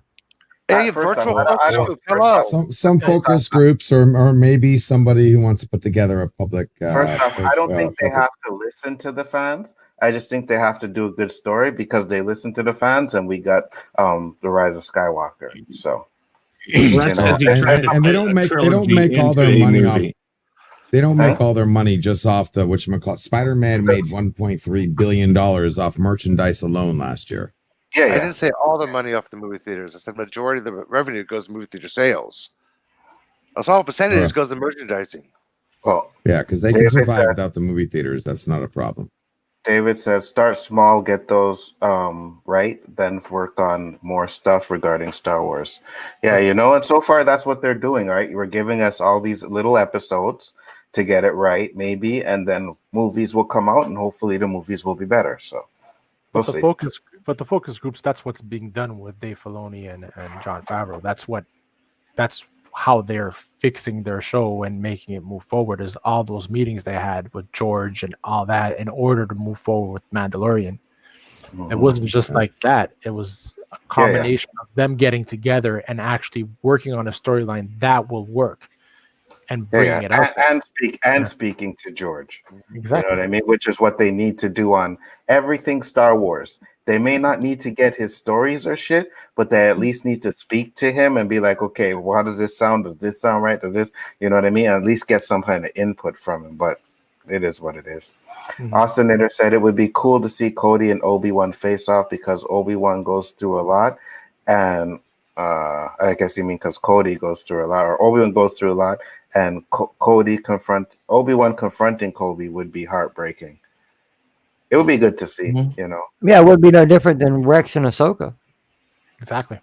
Hey, virtual focus group. Hello. Some focus groups, or maybe somebody who wants to put together a public. First off, I don't think they have to listen to the fans. I just think they have to do a good story because they listen to the fans, and we got the Rise of Skywalker. So, and they don't make all their money off. They don't make all their money just off the whatchamacallit. Spider-Man made $1.3 billion off merchandise alone last year. I didn't say all the money off the movie theaters. I said majority of the revenue goes to movie theater sales. A small percentage goes to merchandising. Well, yeah, because they can survive without the movie theaters. That's not a problem. David says, start small, get those right, then work on more stuff regarding Star Wars. Yeah, and so far that's what they're doing, right? You're giving us all these little episodes to get it right, maybe, and then movies will come out, and hopefully the movies will be better. So we'll see. But the focus groups, that's what's being done with Dave Filoni and Jon Favreau. That's how they're fixing their show and making it move forward, is all those meetings they had with George and all that in order to move forward with Mandalorian. It wasn't just like that. It was a combination of them getting together and actually working on a storyline that will work and bringing it out. And speaking to George. Exactly. You know what I mean? Which is what they need to do on everything Star Wars. They may not need to get his stories or shit, but they at least need to speak to him and be like, okay, well, how does this sound? Does this sound right? Does this, you know what I mean? At least get some kind of input from him. But it is what it is. Mhm. Austinator said it would be cool to see Cody and Obi-Wan face off because Obi-Wan goes through a lot, and I guess you mean because Cody goes through a lot, or Obi-Wan goes through a lot, and Obi-Wan confronting Kobe would be heartbreaking. It would be good to see, you know. Yeah, it would be no different than Rex and Ahsoka. Exactly.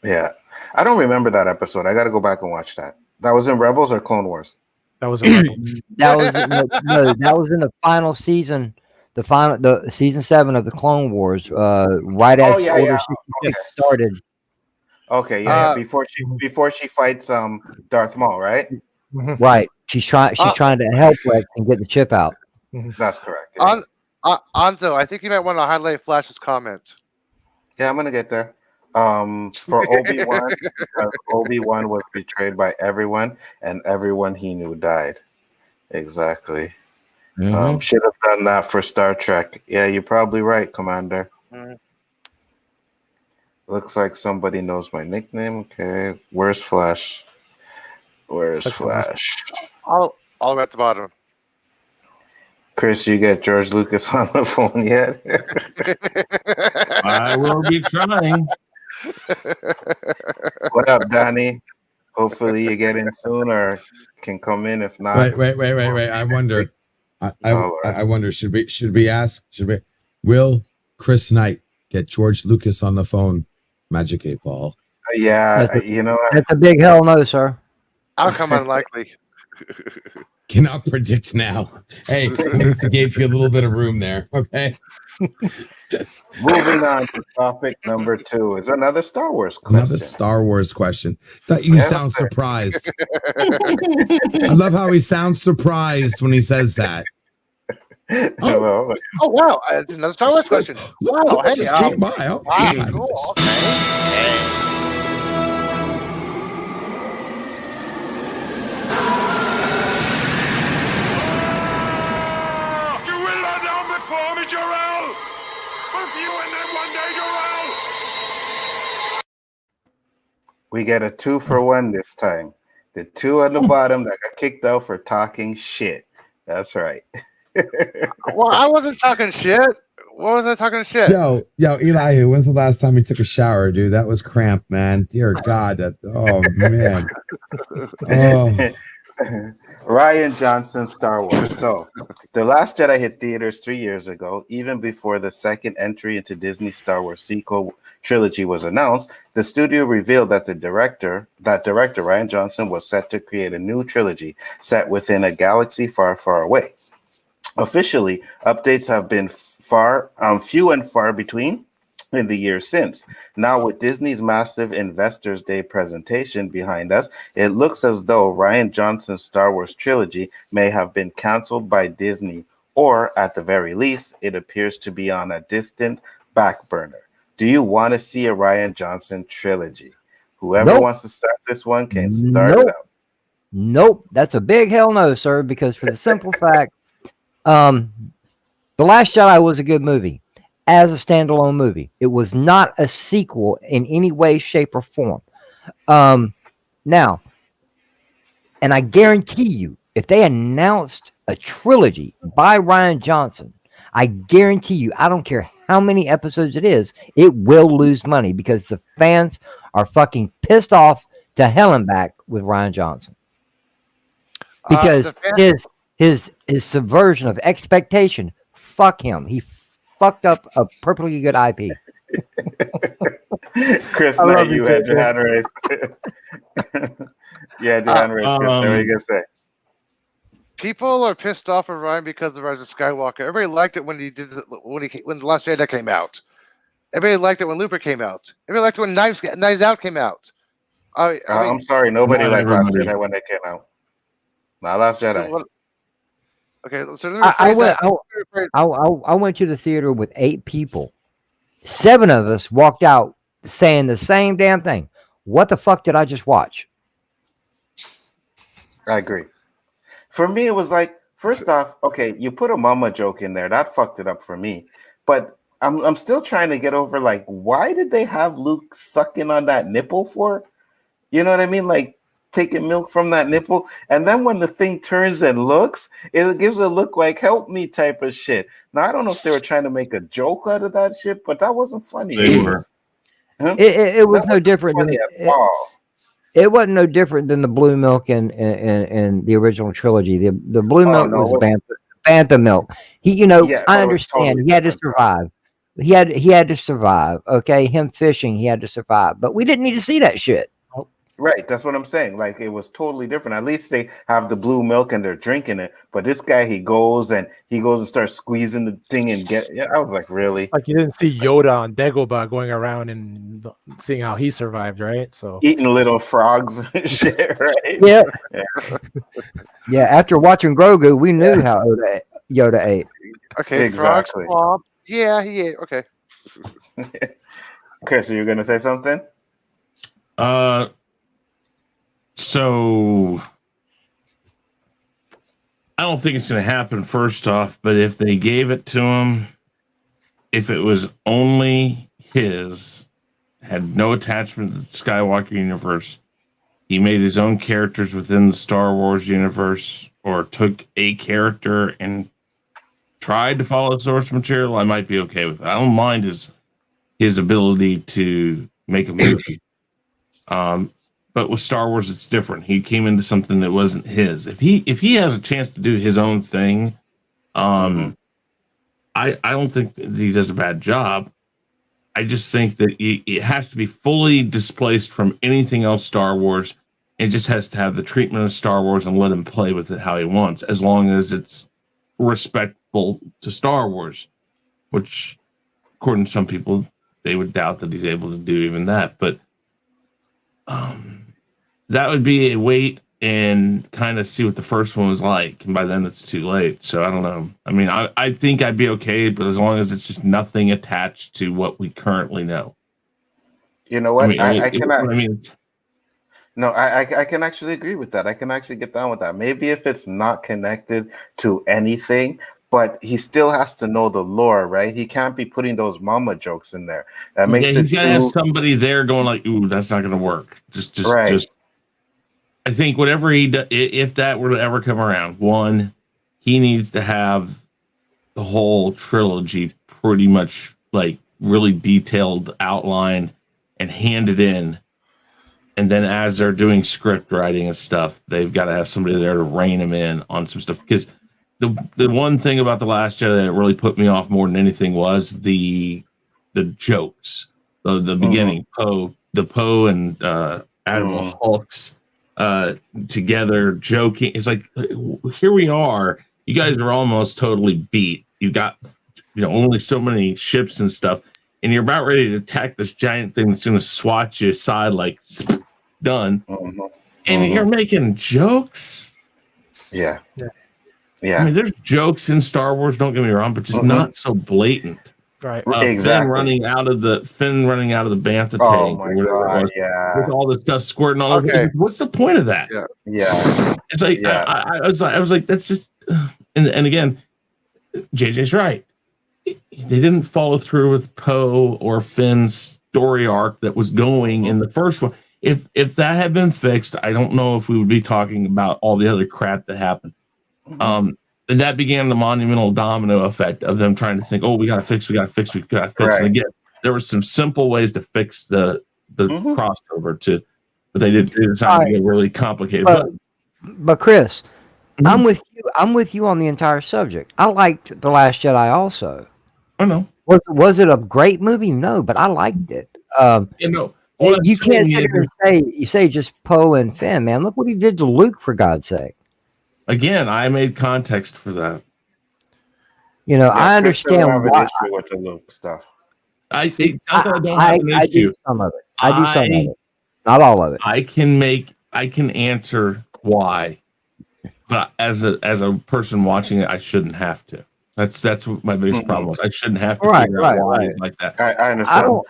Yeah, I don't remember that episode. I got to go back and watch that. That was in Rebels or Clone Wars? That was a rebel. That was that was in the final season, the season 7 of the Clone Wars. Right as Order 66 started. Okay, yeah. Before she fights Darth Maul, right? Right. She's trying to help Rex and get the chip out. That's correct. Yeah. Anzo, I think you might want to highlight Flash's comment. Yeah, I'm gonna get there. For Obi-Wan, because Obi-Wan was betrayed by everyone, and everyone he knew died. Exactly. Should have done that for Star Trek. Yeah, you're probably right, Commander. Looks like somebody knows my nickname. Okay, where's Flash? Where's Flash? All at the bottom. Chris, you get George Lucas on the phone yet? I will be trying. What up, Donnie? Hopefully you get in soon or can come in. If not, wait. I wonder. I wonder. Should we ask? Will Chris Knight get George Lucas on the phone? Magic 8 Ball. Yeah, you know that's a big hell no, sir. Outcome unlikely. Cannot predict now. Hey, I gave you a little bit of room there. Okay. Moving on to topic number 2 is another Star Wars question. Another Star Wars question. Thought you sound surprised. I love how he sounds surprised when he says that. Oh wow! It's another Star Wars question. Wow! Hey, just came by. Oh, wow, cool. Okay. You will lie down before me, Jarrell! Both you and them one day, Jarrell! We get a 2-for-1 this time. The 2 on the bottom that got kicked out for talking shit. That's right. Well, I wasn't talking shit. What was I talking shit? Yo, Elihu, when's the last time you took a shower, dude? That was cramped, man. Dear God, oh man. Oh. Rian Johnson, Star Wars. So, The Last Jedi hit theaters 3 years ago, even before the second entry into Disney's Star Wars sequel trilogy was announced. The studio revealed that director Rian Johnson was set to create a new trilogy set within a galaxy far, far away. Officially, updates have been few and far between in the years since. Now, with Disney's massive Investors Day presentation behind us, it looks as though Rian Johnson's Star Wars trilogy may have been canceled by Disney, or at the very least, it appears to be on a distant back burner. Do you want to see a Rian Johnson trilogy? Whoever wants to start this one can start it out. Nope, that's a big hell no, sir, because for the simple fact, The Last Jedi was a good movie as a standalone movie. It was not a sequel in any way, shape, or form. Now, and I guarantee you, if they announced a trilogy by Rian Johnson, I guarantee you, I don't care how many episodes it is, it will lose money because the fans are fucking pissed off to hell and back with Rian Johnson. Because his subversion of expectation, fuck him. He fucked up a perfectly good IP. Chris, you had your hand raised. Yeah, your hand raised. Chris, what are you gonna say? People are pissed off at Ryan because of Rise of Skywalker. Everybody liked it when when The Last Jedi came out. Everybody liked it when Looper came out. Everybody liked it when Knives Out came out. I'm sorry, nobody liked Last Jedi when they came out. Not Last Jedi. Okay, so I went to the theater with 8 people. 7 of us walked out saying the same damn thing. What the fuck did I just watch? I agree. For me, it was like, first off, okay, you put a mama joke in there. That fucked it up for me. But I'm still trying to get over, like, why did they have Luke sucking on that nipple for? You know what I mean? Like, taking milk from that nipple, and then when the thing turns and looks, it gives a look like "help me" type of shit. Now I don't know if they were trying to make a joke out of that shit, but that wasn't funny. They were. It was no different than at all. it wasn't no different than the blue milk in the original trilogy. The blue milk was bantha milk. I understand he had to survive. He had to survive. Okay, him fishing, he had to survive. But we didn't need to see that shit. Right, that's what I'm saying. Like, it was totally different. At least they have the blue milk and they're drinking it. But this guy, he goes and starts squeezing the thing and I was like, really? Like, you didn't see Yoda on Dagobah going around and seeing how he survived, right? So eating little frogs and shit, right? Yeah. Yeah, after watching Grogu, we knew how Yoda ate. Okay, exactly. Frogs, yeah, he ate. Okay. Chris, are you going to say something? So I don't think it's going to happen, first off, but if they gave it to him, if it was only his, had no attachment to the Skywalker universe, he made his own characters within the Star Wars universe, or took a character and tried to follow source material, I might be okay with it. I don't mind his ability to make a movie. But with Star Wars, it's different. He came into something that wasn't his. If he has a chance to do his own thing, I don't think that he does a bad job. I just think that it has to be fully displaced from anything else Star Wars. It just has to have the treatment of Star Wars and let him play with it how he wants, as long as it's respectful to Star Wars, which, according to some people, they would doubt that he's able to do even that. But that would be a wait and kind of see what the first one was like, and by then it's too late. So I don't know. I mean, I think I'd be okay, but as long as it's just nothing attached to what we currently know. You know what? I can actually agree with that. I can actually get down with that. Maybe if it's not connected to anything, but he still has to know the lore, right? He can't be putting those mama jokes in there. That makes it. He's got to have somebody there going like, "Ooh, that's not going to work." Just. I think whatever he does, if that were to ever come around, one, he needs to have the whole trilogy pretty much like really detailed outline and hand it in. And then as they're doing script writing and stuff, they've got to have somebody there to rein him in on some stuff. Because the one thing about The Last Jedi that really put me off more than anything was the jokes. The beginning, Poe and Admiral Hux together joking. It's like, here we are. You guys are almost totally beat. You got only so many ships and stuff, and you're about ready to attack this giant thing that's going to swat you aside like done. And you're making jokes. Yeah. I mean, there's jokes in Star Wars, don't get me wrong, but just not so blatant. Right. Exactly. Finn running out of the bantha tank or whatever it was, with all the stuff squirting all over. What's the point of that? Yeah. It's like I was like, that's just and again, JJ's right. They didn't follow through with Poe or Finn's story arc that was going in the first one. If that had been fixed, I don't know if we would be talking about all the other crap that happened. And that began the monumental domino effect of them trying to think, oh, we got to fix. Right. And again, there were some simple ways to fix the crossover but they decided to get really complicated. But Chris, I'm with you on the entire subject. I liked The Last Jedi also. I know. Was it a great movie? No, but I liked it. You can't sit here and say just Poe and Finn, man. Look what he did to Luke, for God's sake. Again, I made context for that. I understand why. Issue with the Luke stuff. I do some of it. I do some of it, not all of it. I can answer why, but as a person watching it, I shouldn't have to. That's what my biggest problem was. I shouldn't have to figure out why it's like that. I understand.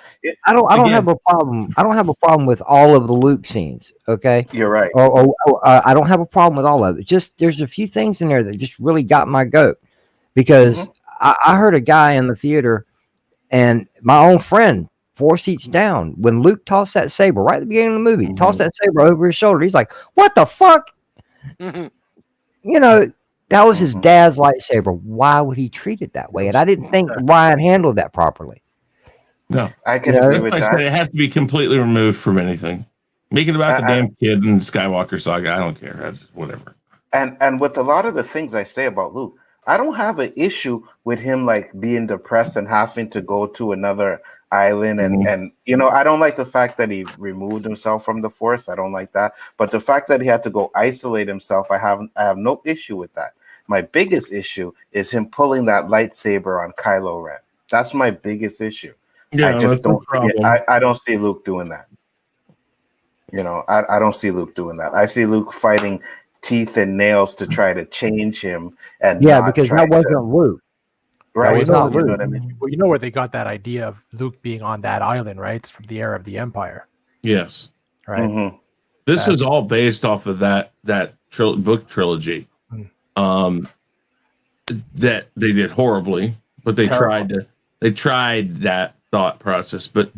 I don't have a problem. I don't have a problem with all of the Luke scenes. Okay, you're right. I don't have a problem with all of it. Just there's a few things in there that just really got my goat, because I heard a guy in the theater, and my own friend 4 seats down. When Luke tossed that saber right at the beginning of the movie, tossed that saber over his shoulder. He's like, "What the fuck?" You know, that was his dad's lightsaber. Why would he treat it that way? And I didn't think Ryan handled that properly. No, I can You know, agree that's with why I that. said it has to be completely removed from anything. Make it about the damn kid in Skywalker saga. I don't care. That's whatever. And with a lot of the things I say about Luke, I don't have an issue with him like being depressed and having to go to another island and you know, I don't like the fact that he removed himself from the Force. I don't like that. But the fact that he had to go isolate himself, I have no issue with that. My biggest issue is him pulling that lightsaber on Kylo Ren. That's my biggest issue. Yeah, I just don't see it. problem. I don't see Luke doing that. You know, I don't see Luke doing that. I see Luke fighting teeth and nails to try to change him, and yeah, not because try that wasn't to, Luke. right. was not You know Luke. what I mean? Well, you know where they got that idea of Luke being on that island, right? It's from the era of the Empire, Yes. right? Mhm. This was all based off of that book trilogy. That they did horribly, but they tried that thought process. But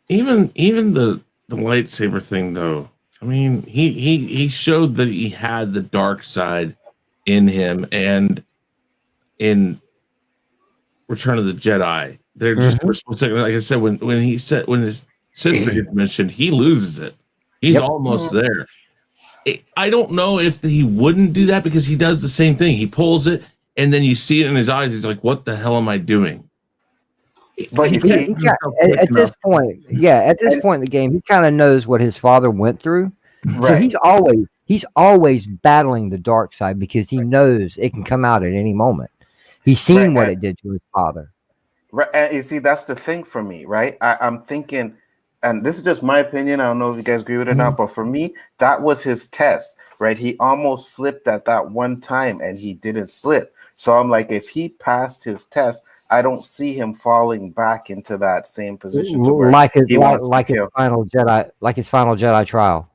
even the lightsaber thing, though, I mean, he showed that he had the dark side in him, and in Return of the Jedi, they're just for a split second, like I said, when his sister gets mentioned, he loses it. He's almost there. I don't know if he wouldn't do that, because he does the same thing. He pulls it, and then you see it in his eyes. He's like, "What the hell am I doing?" But you see, At this point in the game, he kind of knows what his father went through. So right. he's always battling the dark side, because he knows it can come out at any moment. He's seen what it did to his father. Right, and you see, that's the thing for me, right? I'm thinking, and this is just my opinion. I don't know if you guys agree with it or not, but for me, that was his test, right? He almost slipped at that one time, and he didn't slip. So I'm like, if he passed his test, I don't see him falling back into that same position to where Like his he wants to kill. final Jedi trial.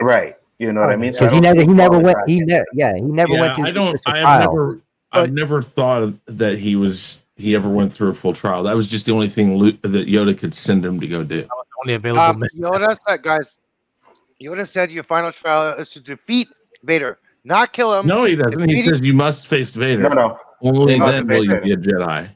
Right. You know what I mean? So Because I don't see him falling back into that. he never went through. I've never thought that he ever went through a full trial. That was just the only thing that Yoda could send him to go do. That was the only available mission. Yoda said, guys, Yoda said your final trial is to defeat Vader, not kill him. No, he doesn't. He says you must face Vader. No. Only He must then face will you Vader. be a Jedi.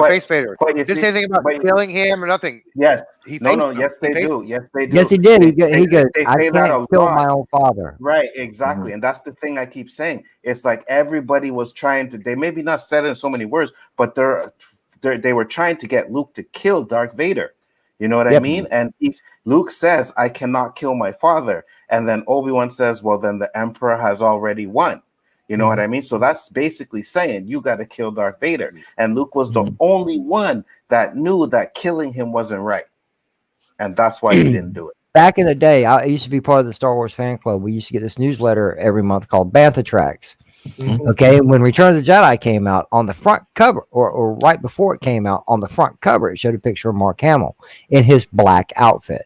Face Vader. But you Didn't see- say anything about but- killing him or nothing. Yes. He No, faced no. him. Yes, they do. Yes, they do. Yes, he did. He goes, They I say that a can't kill lot. my own father. Right, exactly. And that's the thing I keep saying. It's like everybody was trying to, they maybe not said it in so many words, but they were trying to get Luke to kill Darth Vader. You know what I mean? And Luke says, I cannot kill my father. And then Obi-Wan says, well, then the Emperor has already won. You know what I mean? So that's basically saying you got to kill Darth Vader. And Luke was the only one that knew that killing him wasn't right. And that's why he didn't do it. Back in the day, I used to be part of the Star Wars fan club. We used to get this newsletter every month called Bantha Tracks. Okay, when Return of the Jedi came out, on the front cover, or right before it came out, on the front cover, it showed a picture of Mark Hamill in his black outfit.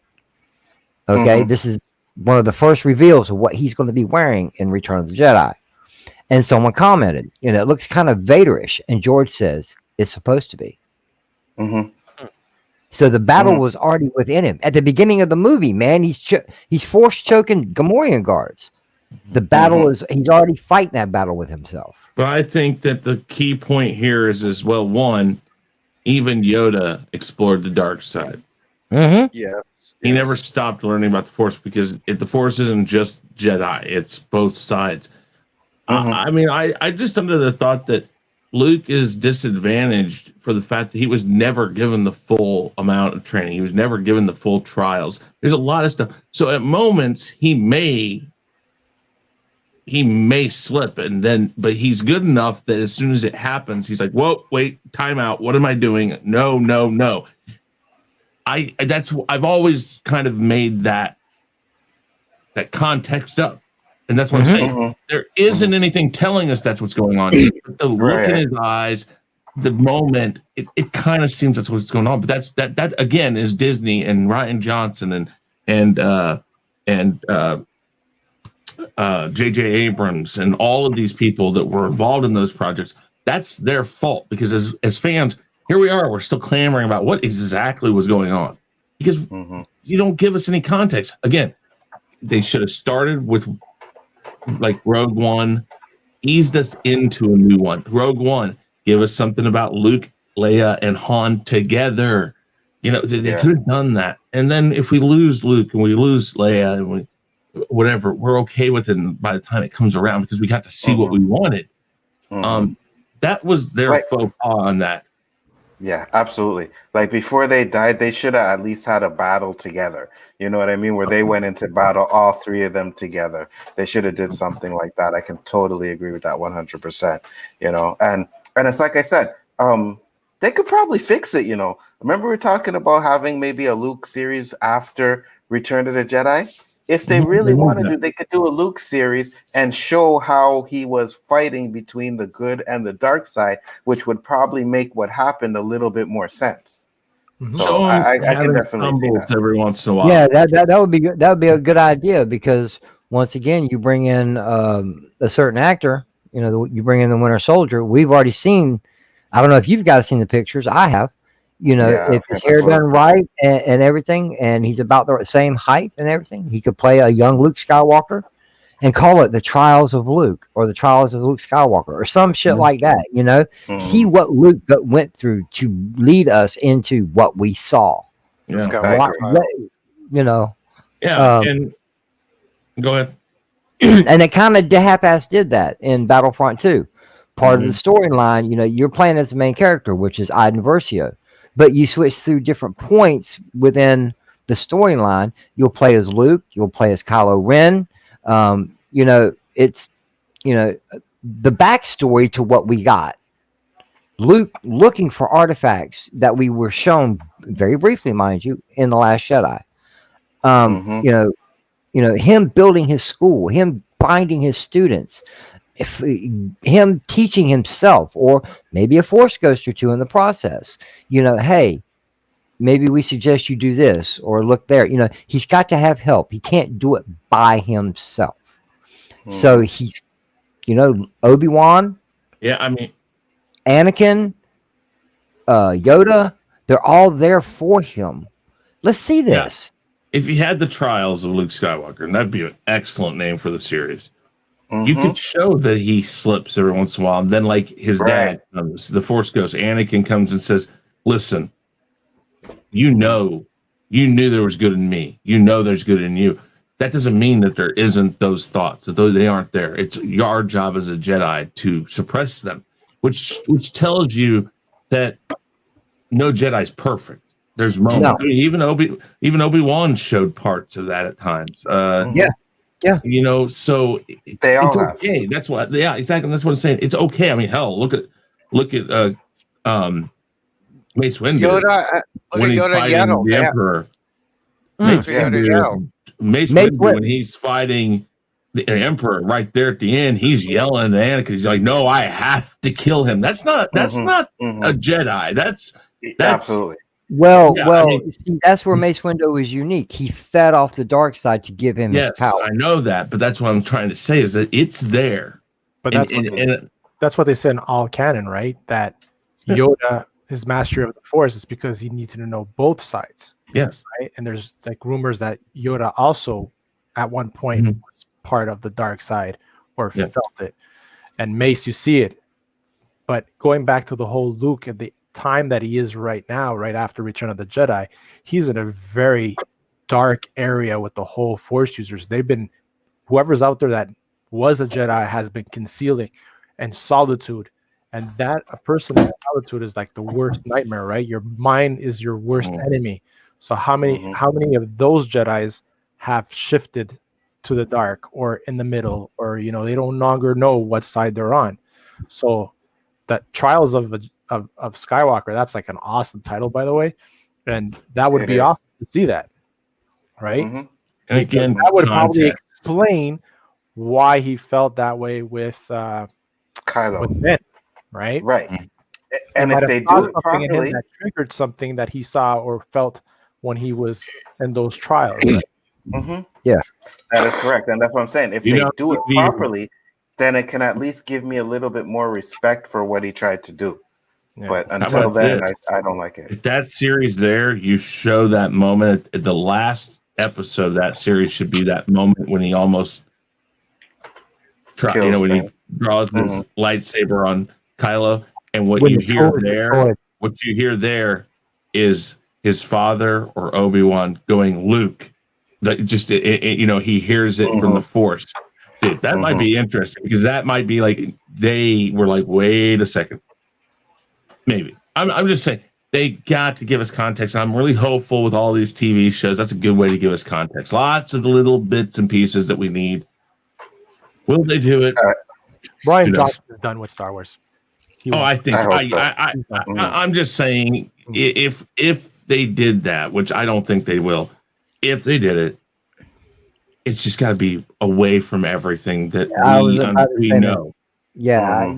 Okay, this is one of the first reveals of what he's going to be wearing in Return of the Jedi. And someone commented, it looks kind of Vaderish. And George says, it's supposed to be. So the battle was already within him. At the beginning of the movie, man, he's force choking Gamorrean guards. The battle he's already fighting that battle with himself. But I think that the key point here is as well, one, even Yoda explored the dark side. Yes. He never stopped learning about the Force, because the Force isn't just Jedi, it's both sides. I mean, I just under the thought that Luke is disadvantaged for the fact that he was never given the full amount of training. He was never given the full trials. There's a lot of stuff. So at moments he may slip, but he's good enough that as soon as it happens, he's like, whoa, wait, time out. What am I doing? No. I've always kind of made that context up. And that's what I'm saying. There isn't anything telling us that's what's going on. But the look in his eyes, the moment, it kind of seems that's what's going on. But that again is Disney and Rian Johnson and J.J. Abrams and all of these people that were involved in those projects. That's their fault, because as fans, here we are. We're still clamoring about what exactly was going on because you don't give us any context. Again, they should have started with like Rogue One, eased us into a new one. Rogue One, give us something about Luke, Leia, and Han together. You know, they could have done that. And then if we lose Luke and we lose Leia and we whatever, we're okay with it. And by the time it comes around, because we got to see what we wanted. That was their faux pas on that. Yeah, absolutely. Like before they died, they should have at least had a battle together. You know what I mean? Where they went into battle, all three of them together. They should have did something like that. I can totally agree with that 100%. You know, and it's like I said, they could probably fix it. You know, remember we were talking about having maybe a Luke series after Return of the Jedi. If they really want to do, they could do a Luke series and show how he was fighting between the good and the dark side, which would probably make what happened a little bit more sense. So I can definitely see that. Every once in a while. Yeah, that would be good. That would be a good idea because once again, you bring in a certain actor. You know, you bring in the Winter Soldier. We've already seen. I don't know if you've guys seen the pictures. I have. You know, if his hair done right and everything, and he's about the same height and everything, he could play a young Luke Skywalker and call it the Trials of Luke or the Trials of Luke Skywalker or some shit like that. You know, see what Luke went through to lead us into what we saw. Yeah, you know. Yeah, and go ahead. And they kind of half-ass did that in Battlefront 2. Part of the storyline, you know, you're playing as the main character, which is Iden Versio. But you switch through different points within the storyline. You'll play as Luke. You'll play as Kylo Ren. You know, it's, you know, the backstory to what we got. Luke looking for artifacts that we were shown very briefly, mind you, in The Last Jedi. You know, him building his school, him finding his students, him teaching himself, or maybe a Force ghost or two in the process. You know, hey, maybe we suggest you do this or look there. You know, he's got to have help. He can't do it by himself. So he's, you know, Obi-Wan. Yeah, I mean, Anakin, Yoda, they're all there for him. Let's see this. Yeah. If you had the Trials of Luke Skywalker, and that'd be an excellent name for the series. You could show that he slips every once in a while, and then like his dad comes, the Force Ghost, Anakin comes and says, "Listen, you knew there was good in me. You know there's good in you. That doesn't mean that there isn't those thoughts, that they aren't there. It's our job as a Jedi to suppress them, which tells you that no Jedi's perfect. There's moments. No. I mean, even Obi-Wan showed parts of that at times. Yeah. You know, so They all it's have. okay. That's what. Yeah, exactly. That's what I'm saying. It's okay. I mean, hell, look at Mace Windu Yoda, when he's fighting the Emperor. Mace Windu when he's fighting the Emperor right there at the end, he's yelling at Anakin. He's like, "No, I have to kill him." That's not a Jedi. That's absolutely. Well, I mean, see, that's where Mace Windu is unique. He fed off the dark side to give him his power. I know that, but that's what I'm trying to say is that it's there. But that's what they said in all canon, right? That Yoda, his mastery of the Force, is because he needed to know both sides. Yes. Right. And there's like rumors that Yoda also at one point was part of the dark side or felt it. And Mace, you see it. But going back to the whole Luke at the time that he is right now, right after Return of the Jedi, he's in a very dark area with the whole Force users. They've been, whoever's out there that was a Jedi has been concealing and solitude. And that a person in solitude is like the worst nightmare, right? Your mind is your worst enemy. So how many of those Jedis have shifted to the dark or in the middle, or you know, they don't longer know what side they're on. So that Trials of Skywalker, that's like an awesome title, by the way, and that would be awesome to see that, right? And again, that would probably explain why he felt that way with Kylo, with Ben, right? Right. And if they do it properly, that triggered something that he saw or felt when he was in those trials. Right? Yeah, that is correct, and that's what I'm saying. If they do it properly, then it can at least give me a little bit more respect for what he tried to do. Yeah. But How until about then, this? I don't like it. If that series there, you show that moment. The last episode of that series should be that moment when he almost Kills when he thing. draws his lightsaber on Kylo, and what When you the hear skull is there, destroyed. what you hear there is his father or Obi-Wan going, Luke. That just he hears it from the Force. Dude, that might be interesting because that might be like they were like, wait a second, maybe. I'm just saying they got to give us context. I'm really hopeful with all these TV shows. That's a good way to give us context. Lots of little bits and pieces that we need. Will they do it? Brian Who knows? Johnson is done with Star Wars. I think I hope so. I'm just saying if they did that, which I don't think they will, if they did it, it's just got to be away from everything that we know. Yeah,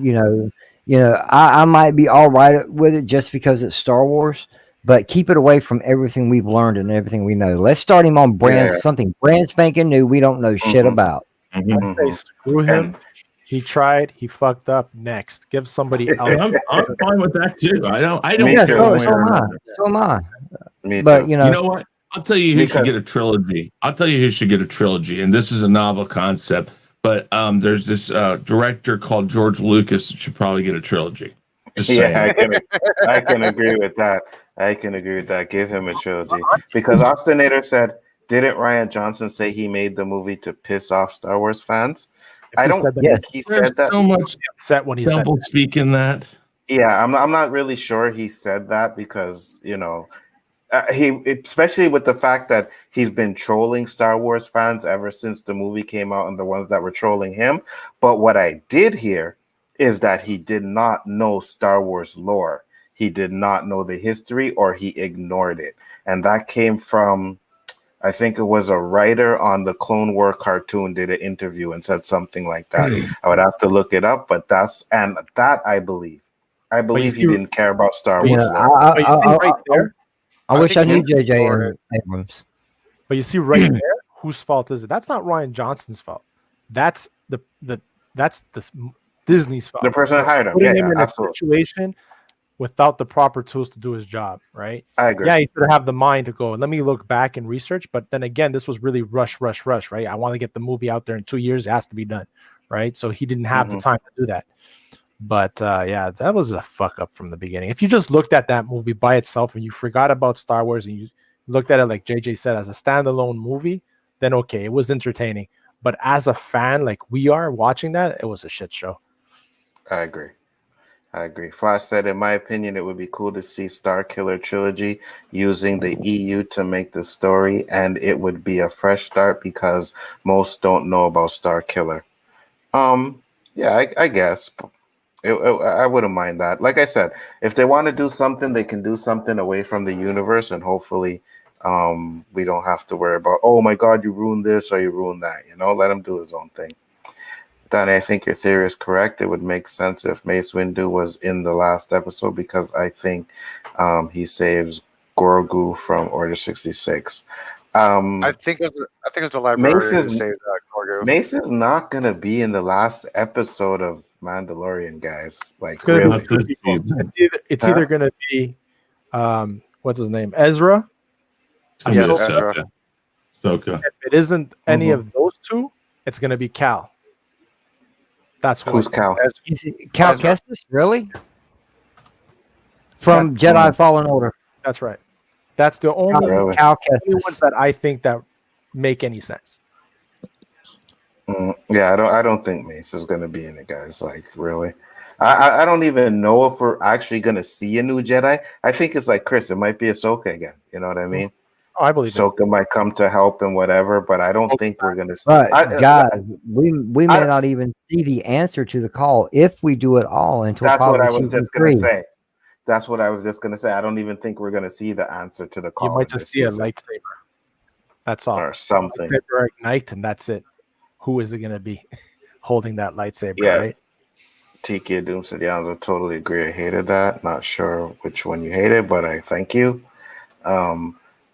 I might be all right with it just because it's Star Wars, but keep it away from everything we've learned and everything we know. Let's start him on something brand spanking new we don't know shit about. I say screw him. He tried. He fucked up. Next, give somebody else. I'm fine with that too. I don't. Yeah, care so one way or am I. another. So am I. Me But too. you know what? I'll tell you who should get a trilogy. I'll tell you who should get a trilogy, and this is a novel concept. But there's this director called George Lucas that should probably get a trilogy. Just saying. I can agree with that. I can agree with that. Give him a trilogy because Austinator said, didn't Ryan Johnson say he made the movie to piss off Star Wars fans? I don't think he said that. So much upset when he said double speak in that. Yeah, I'm not really sure he said that because he, especially with the fact that he's been trolling Star Wars fans ever since the movie came out and the ones that were trolling him. But what I did hear is that he did not know Star Wars lore. He did not know the history, or he ignored it. And that came from, I think it was a writer on the Clone War cartoon did an interview and said something like that. I would have to look it up, but I believe he didn't care about Star Wars lore. I wish I knew J.J. Abrams. But you see right there, whose fault is it? That's not Ryan Johnson's fault. That's the Disney's fault. The person that hired him. Putting him in a situation without the proper tools to do his job, right? I agree. Yeah, he should have the mind to go, let me look back and research. But then again, this was really rush, right? I want to get the movie out there in 2 years. It has to be done, right? So he didn't have the time to do that. But yeah, that was a fuck up from the beginning. If you just looked at that movie by itself and you forgot about Star Wars and you looked at it, like JJ said, as a standalone movie, then okay, it was entertaining. But as a fan, like we are watching that, it was a shit show. I agree. Flash said, in my opinion, it would be cool to see Star Killer trilogy using the EU to make the story, and it would be a fresh start because most don't know about Star Killer. Yeah, I guess. I wouldn't mind that. Like I said, if they want to do something, they can do something away from the universe, and hopefully we don't have to worry about, oh my God, you ruined this or you ruined that. Let him do his own thing. Danny, I think your theory is correct. It would make sense if Mace Windu was in the last episode because I think he saves Grogu from Order 66. I think it was the librarian who saved Grogu. Mace is not going to be in the last episode of Mandalorian, guys. Like, it's really. It's either going to be, what's his name? Ezra? Ahsoka. If it isn't any of those two, it's going to be Cal. That's who's Cal? Cal Kestis, really? From Jedi Fallen Order. That's right. That's the only Cal Kestis ones that I think that make any sense. Yeah, I don't think Mace is going to be in it, guys. Like, really. I don't even know if we're actually going to see a new Jedi. I think it's like Chris. It might be Ahsoka again. You know what I mean? Oh, I believe Ahsoka might come to help and whatever, but I don't think we're going to see. But guys, we may not even see the answer to the call if we do it all until that's what I was season just going 3. to say. That's what I was just going to say. I don't even think we're going to see the answer to the call. You might just see a lightsaber. That's all. Or something. Lightsaber ignite, and that's it. Who is it going to be holding that lightsaber, yeah. right? Tiki Doom said, yeah, I totally agree. I hated that. Not sure which one you hated, but I thank you.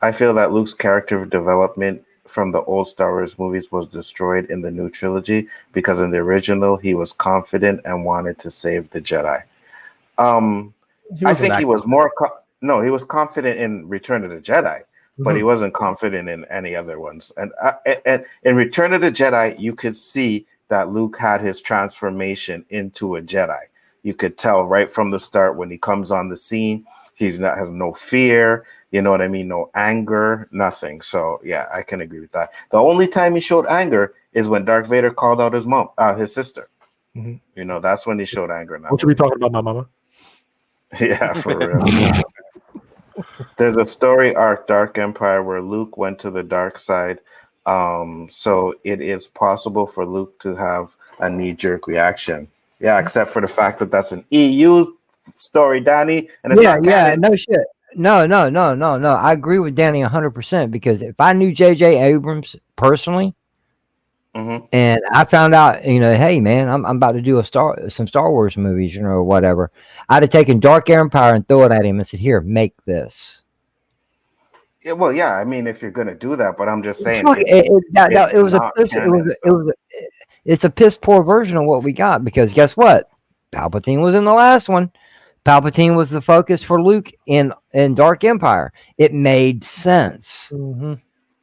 I feel that Luke's character development from the old Star Wars movies was destroyed in the new trilogy because in the original, he was confident and wanted to save the Jedi. I think he was more. No, he was confident in Return of the Jedi, but he wasn't confident in any other ones. And in Return of the Jedi, you could see that Luke had his transformation into a Jedi. You could tell right from the start when he comes on the scene. Has no fear, you know what I mean? No anger, nothing. So yeah, I can agree with that. The only time he showed anger is when Darth Vader called out his sister. You know, that's when he showed anger. What you be talking about, my mama? Yeah, for real. There's a story arc, Dark Empire, where Luke went to the dark side. So it is possible for Luke to have a knee-jerk reaction. Yeah, except for the fact that that's an EU story, Danny. And it's not canon. No shit. No. I agree with Danny 100% because if I knew J.J. Abrams personally, and I found out, you know, hey man, I'm about to do some Star Wars movies, you know, or whatever, I'd have taken Dark Empire and throw it at him and said, "Here, make this." Yeah, well, yeah. I mean, if you're gonna do that, but I'm just saying, it's a piss poor version of what we got because guess what? Palpatine was in the last one. Palpatine was the focus for Luke in Dark Empire. It made sense.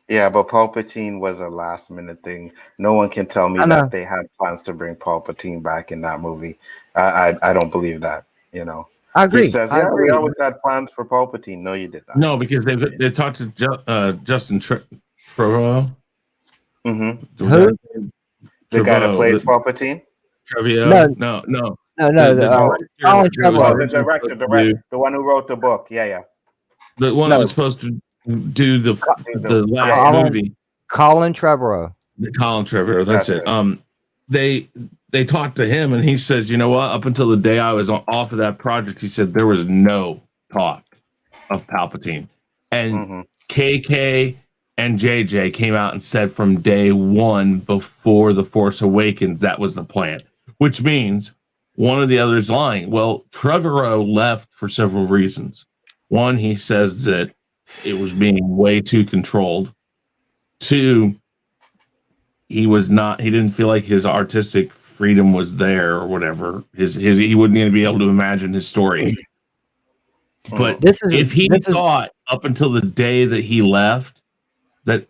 Yeah, but Palpatine was a last minute thing. No one can tell me that they had plans to bring Palpatine back in that movie. I don't believe that. You know, I agree. He says, "Yeah, we always had plans for Palpatine." No, you did not. No, because they talked to Justin Trevorrow. Who? The guy that plays Palpatine. Trevorrow. No. Colin Trevorrow. The director, the one who wrote the book. Yeah. The one that was supposed to do the last movie. Colin Trevorrow. Colin Trevorrow. That's it. They talked to him, and he says, "You know what? Up until the day I was off of that project, he said there was no talk of Palpatine." And KK and JJ came out and said from day one, before The Force Awakens, that was the plan. Which means one of the others lying. Well, Trevorrow left for several reasons. One, he says that it was being way too controlled. Two, he didn't feel like his artistic freedom was there or whatever. He wouldn't even be able to imagine his story. But if he thought up until the day that he left that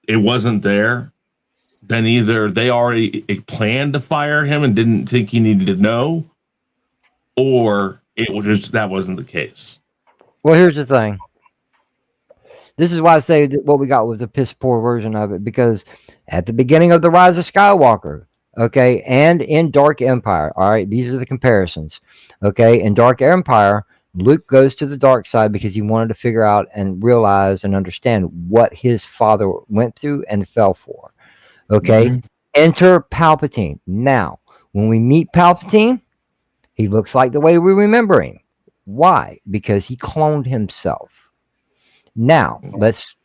it wasn't there, then either they already planned to fire him and didn't think he needed to know, or it was just that wasn't the case. Well, here's the thing. This is why I say that what we got was a piss poor version of it, because at the beginning of The Rise of Skywalker, okay, and in Dark Empire, all right, these are the comparisons, okay, in Dark Empire, Luke goes to the dark side because he wanted to figure out and realize and understand what his father went through and fell for. Okay, enter Palpatine. Now, when we meet Palpatine, he looks like the way we remember him. Why? Because he cloned himself. Now, let's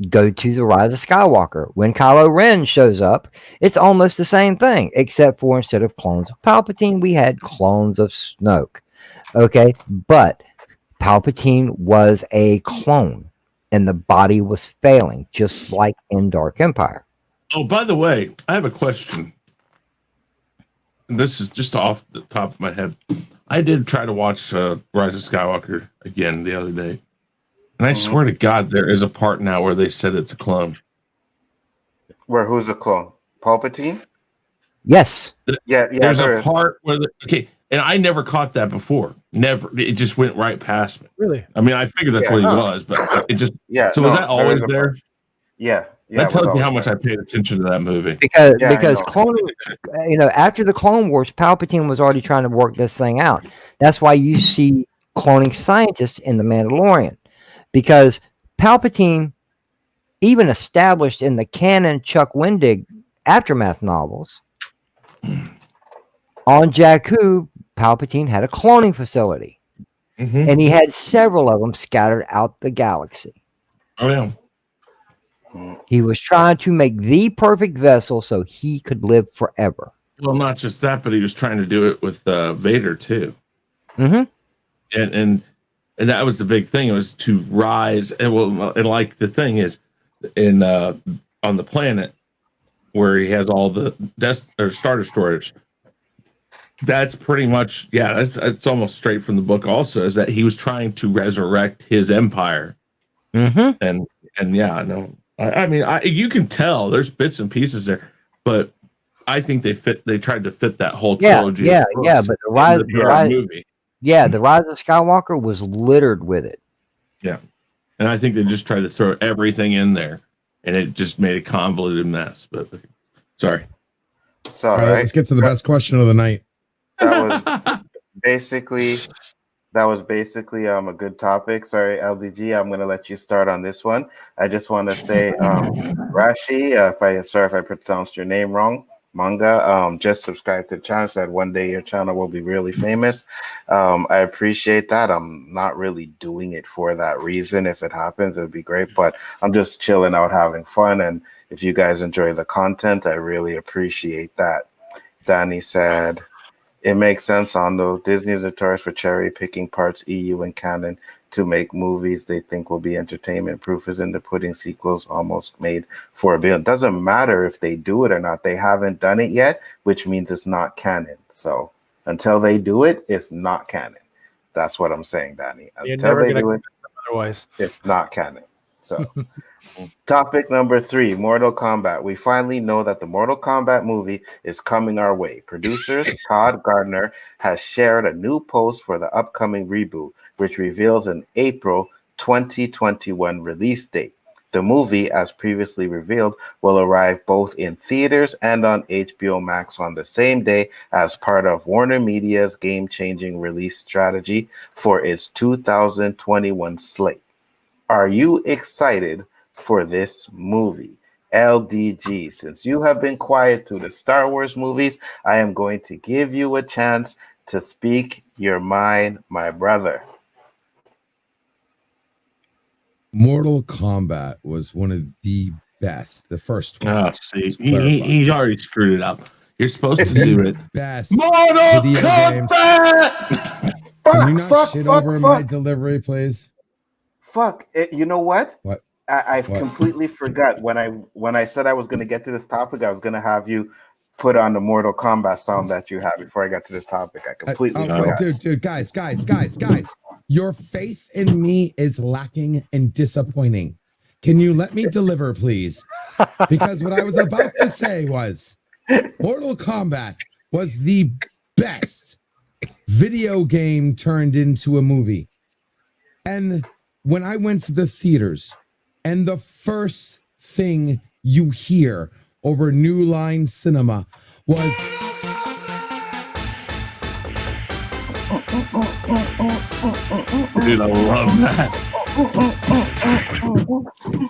go to The Rise of Skywalker. When Kylo Ren shows up, it's almost the same thing, except for instead of clones of Palpatine, we had clones of Snoke. Okay, but Palpatine was a clone, and the body was failing, just like in Dark Empire. Oh, by the way, I have a question. And this is just off the top of my head. I did try to watch Rise of Skywalker again the other day. And I swear to God, there is a part now where they said it's a clone. Where who's a clone? Palpatine? Yes. There's a part where and I never caught that before. Never. It just went right past me. Really? I mean, I figured that's what he was, but it just So was that always there? Yeah. That tells you how much I paid attention to that movie. Because cloning, after the Clone Wars, Palpatine was already trying to work this thing out. That's why you see cloning scientists in The Mandalorian. Because Palpatine, even established in the canon Chuck Wendig Aftermath novels, on Jakku, Palpatine had a cloning facility. And he had several of them scattered out the galaxy. Oh, yeah. He was trying to make the perfect vessel so he could live forever. Well, not just that, but he was trying to do it with Vader too. And that was the big thing. It was to rise, and like the thing is, in on the planet where he has all the Star Destroyers, that's pretty much, yeah, that's almost straight from the book also, is that he was trying to resurrect his empire. Mm-hmm. And yeah, no, I mean, you can tell there's bits and pieces there, but I think they tried to fit that whole trilogy. Yeah. But the rise, movie. Yeah, the Rise of Skywalker was littered with it. Yeah, and I think they just tried to throw everything in there, and it just made a convoluted mess. But sorry. It's all right. Let's get to the best question of the night. That was basically a good topic. Sorry, LDG, I'm going to let you start on this one. I just want to say, Rashi, sorry if I pronounced your name wrong. Manga, just subscribe to the channel. Said one day your channel will be really famous. I appreciate that. I'm not really doing it for that reason. If it happens, it would be great. But I'm just chilling out, having fun. And if you guys enjoy the content, I really appreciate that. Danny said, it makes sense on though. Disney is notorious for cherry picking parts EU and canon to make movies they think will be entertainment. Proof is in the pudding. Sequels almost made for $1 billion. Doesn't matter if they do it or not. They haven't done it yet, which means it's not canon. So until they do it, it's not canon. That's what I'm saying, Danny. Until they do it, otherwise, it's not canon. So topic number 3, Mortal Kombat. We finally know that the Mortal Kombat movie is coming our way. Producers Todd Gardner has shared a new post for the upcoming reboot, which reveals an April 2021 release date. The movie, as previously revealed, will arrive both in theaters and on HBO Max on the same day as part of Warner Media's game-changing release strategy for its 2021 slate. Are you excited for this movie? LDG, since you have been quiet through the Star Wars movies, I am going to give you a chance to speak your mind, my brother. Mortal Kombat was one of the best. The first one. Oh, see, he already screwed it up. You're supposed to do it. Best Mortal video Kombat! Can you not shit over my delivery, please? Fuck it. You know what? What? I completely forgot when I said I was going to get to this topic. I was going to have you put on the Mortal Kombat sound that you had before I got to this topic. I completely forgot. Dude, guys. Your faith in me is lacking and disappointing. Can you let me deliver, please? Because what I was about to say was Mortal Kombat was the best video game turned into a movie. And when I went to the theaters, and the first thing you hear over New Line Cinema was Dude, I love that.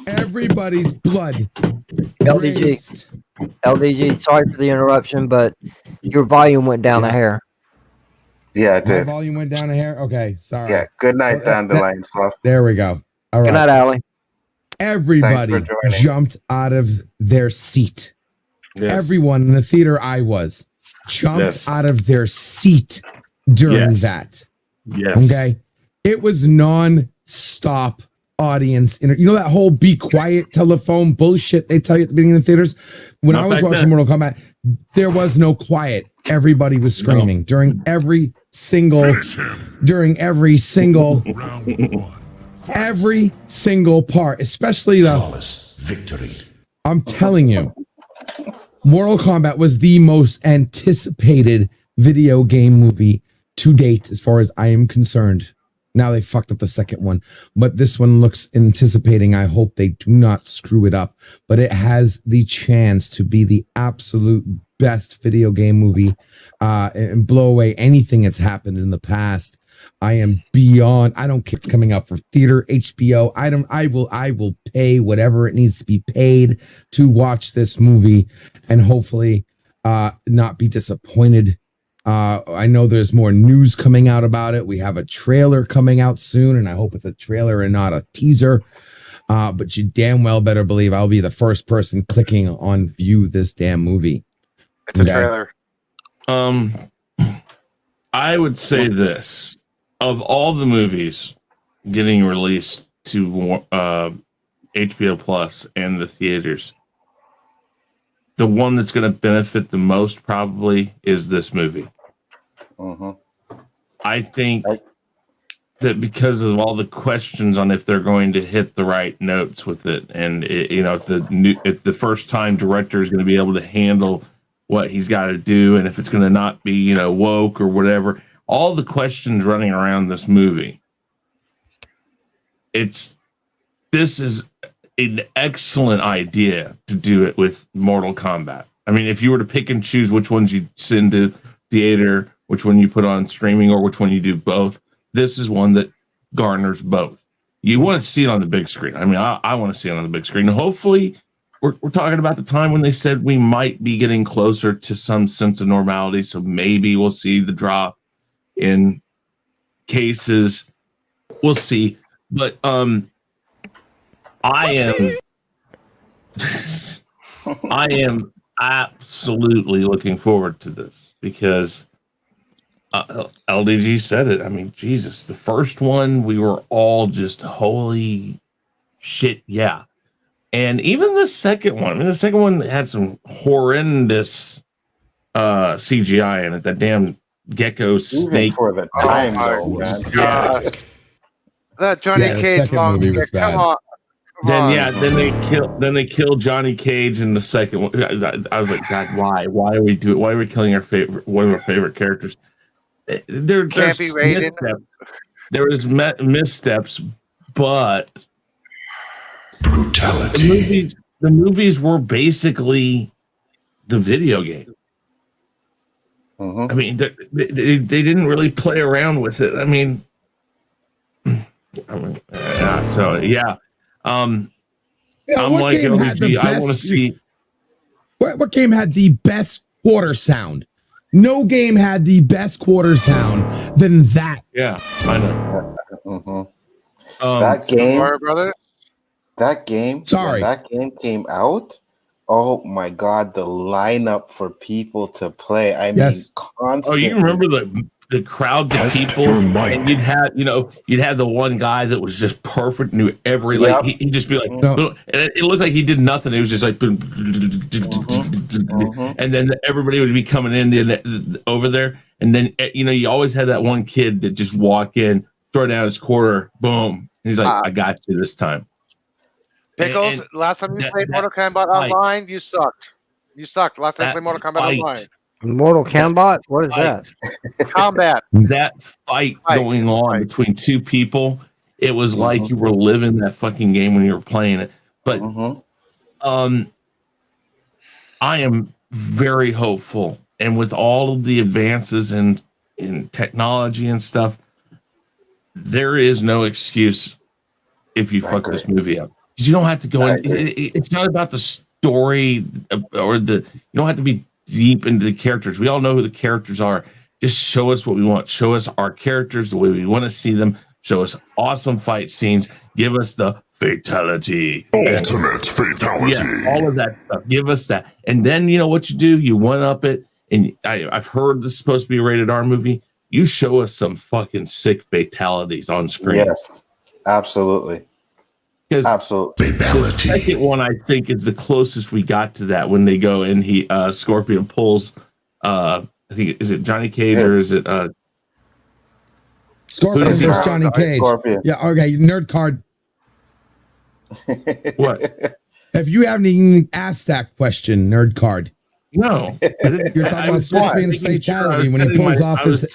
Everybody's blood. LDG, sorry for the interruption, but your volume went down a hair. Yeah, it did. My volume went down a hair. Okay, sorry. Yeah, good night, Dandelion Fluff. There we go. All right. Good night, Allie. Everybody jumped out of their seat. Yes. Everyone in the theater I was jumped out of their seat during that. Yes. Okay. It was non-stop audience. You know that whole be quiet telephone bullshit they tell you at the beginning of the theaters? When I was watching Mortal Kombat, there was no quiet. Everybody was screaming during every single every single part, especially the flawless victory. I'm telling you, Mortal Kombat was the most anticipated video game movie to date, as far as I am concerned. Now they fucked up the second one, but this one looks anticipating. I hope they do not screw it up, but it has the chance to be the absolute best video game movie and blow away anything that's happened in the past. I am beyond. I don't care. It's coming up for theater, HBO. I will pay whatever it needs to be paid to watch this movie, and hopefully not be disappointed. I know there's more news coming out about it. We have a trailer coming out soon, and I hope it's a trailer and not a teaser. But you damn well better believe I'll be the first person clicking on view this damn movie. It's a trailer. I would say this: of all the movies getting released to HBO Plus and the theaters, the one that's going to benefit the most probably is this movie. I think that because of all the questions on if they're going to hit the right notes with it, and if the first time director is going to be able to handle what he's got to do, and if it's going to not be woke or whatever, all the questions running around this movie. This is an excellent idea to do it with Mortal Kombat. I mean, if you were to pick and choose which ones you send to theater, which one you put on streaming, or which one you do both, this is one that garners both. You want to see it on the big screen. I mean, I want to see it on the big screen. Hopefully, we're talking about the time when they said we might be getting closer to some sense of normality. So maybe we'll see the drop in cases. We'll see. But I am absolutely looking forward to this because LDG said it. I mean, Jesus, the first one, we were all just holy shit, yeah. And even the second one, the second one had some horrendous CGI in it. That damn gecko snake. For the time zone, man. That Johnny Cage long movie was bad. Come on. Then they killed Johnny Cage in the second one. I was like, God, why? Why are we killing one of our favorite characters? There's missteps. There was missteps, but brutality. The movies were basically the video game. I mean, they didn't really play around with it. I mean, so yeah. I'm like LBG. I want to see. What game had the best quarter sound? No game had the best quarter sound than that. Yeah, I know. That game, brother. That game. Sorry, when that game came out. Oh my God, the lineup for people to play. I mean, constantly. Oh, you remember the crowds of people, and you'd have the one guy that was just perfect, knew every he'd just be like, and it looked like he did nothing. It was just like, and then everybody would be coming in over there, and then you always had that one kid that just walk in, throw down his quarter, boom, and he's like, I got you this time. Pickles, last time you played Mortal Kombat Online, you sucked. You sucked. Last time you played Mortal Kombat Online. Mortal Kombat? What is that? Combat. That fight going on between two people, it was like you were living that fucking game when you were playing it. But I am very hopeful, and with all of the advances in technology and stuff, there is no excuse if you fuck this movie up. Because you don't have to go in. It's not about the story or you don't have to be deep into the characters. We all know who the characters are. Just show us what we want. Show us our characters the way we want to see them. Show us awesome fight scenes. Give us the fatality. Ultimate fatality. Yeah, all of that stuff. Give us that. And then you know what you do? You one up it. And I've heard this is supposed to be a rated R movie. You show us some fucking sick fatalities on screen. Yes, absolutely. Absolutely. The second one, I think, is the closest we got to that when they go and Scorpion pulls. I think is it Johnny Cage or is it Scorpion versus Johnny Cage? Scorpion. Yeah. Okay. Nerd card. What? Have you haven't even asked that question, nerd card? No. You're talking about Scorpion's fatality when he pulls off his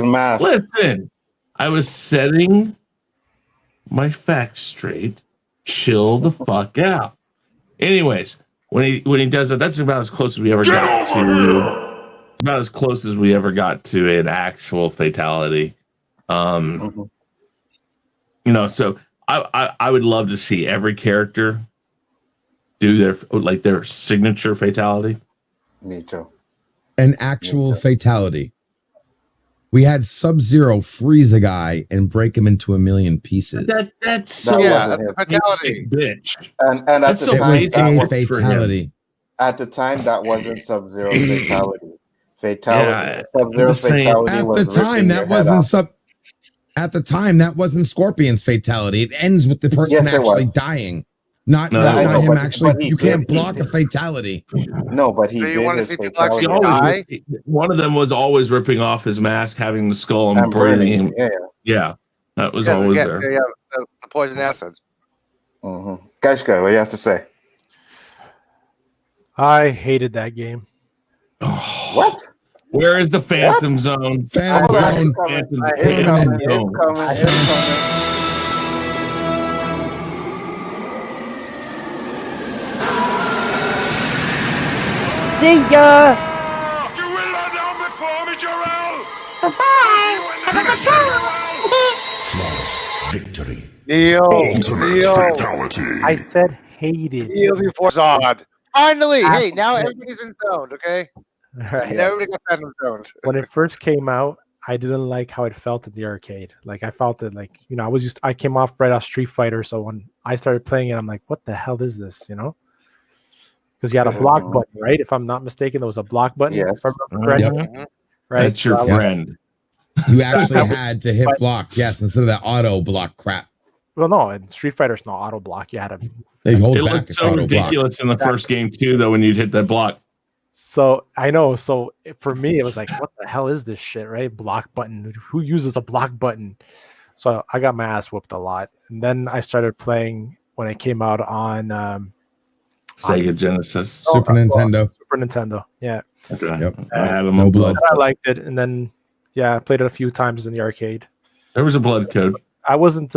mask. Listen, I was setting my facts straight. Chill the fuck out. Anyways, when he does that, that's about as close as we ever got to. About as close as we ever got to an actual fatality. So I would love to see every character do their signature fatality. Me too. An actual fatality. We had Sub-Zero freeze a guy and break him into a million pieces. That's so that's a fatality, bitch. And at the time, that was a fatality. At the time, that wasn't Sub-Zero's fatality. Sub-Zero's fatality. At the time, that wasn't At the time, that wasn't Scorpion's fatality. It ends with the person actually dying. Not No, not I know, him but- actually. but he You can't did- he block a did. fatality. No, but he So you did wanna his see people actually He fatality. always one of them was always ripping off his mask, having the skull, and and breathing burning. him. Yeah. Yeah, that was Yeah, always yeah, there. yeah, the poison acid. Mm-hmm. Guys, what do you have to say? I hated that game. What? Where is the Phantom Zone? Phantom Hold on, Zone. it's coming. Phantom, I hate It's it. Phantom coming. It's Zone. coming. It's coming. See ya. You will lie down before me, Jarrell! Bye-bye! Flawless victory. Neil, Ultimate Neil, fatality. I said hated. Neil before Zod. Finally, hey, now Yeah. everybody's been zoned, okay? Right. Yeah. Now everybody got Phantom zoned. When it first came out, I didn't like how it felt in the arcade. Like I felt it like, you know, I came off right off Street Fighter, so when I started playing it, I'm like, what the hell is this, you know? Because you had a block Mhm. button, right? If I'm not mistaken, there was a block button. Yes. If I remember correctly, Mhm. right? That's your So I was- friend. You actually I was- had to hit but- block, yes, instead of that auto block crap. Well, no, in Street Fighter's not auto block. You had to. They hold It back. looked It's so auto block. ridiculous in the first game too, though, when you'd hit that block. So I know. So for me, it was like, what the hell is this shit, right? Block button. Who uses a block button? So I got my ass whooped a lot, and then I started playing when it came out on Sega Genesis. Super Nintendo. Super Nintendo. Yeah, Okay. Yep. I had them No on blood. I liked it, and then I played it a few times in the arcade. There was a blood code. I wasn't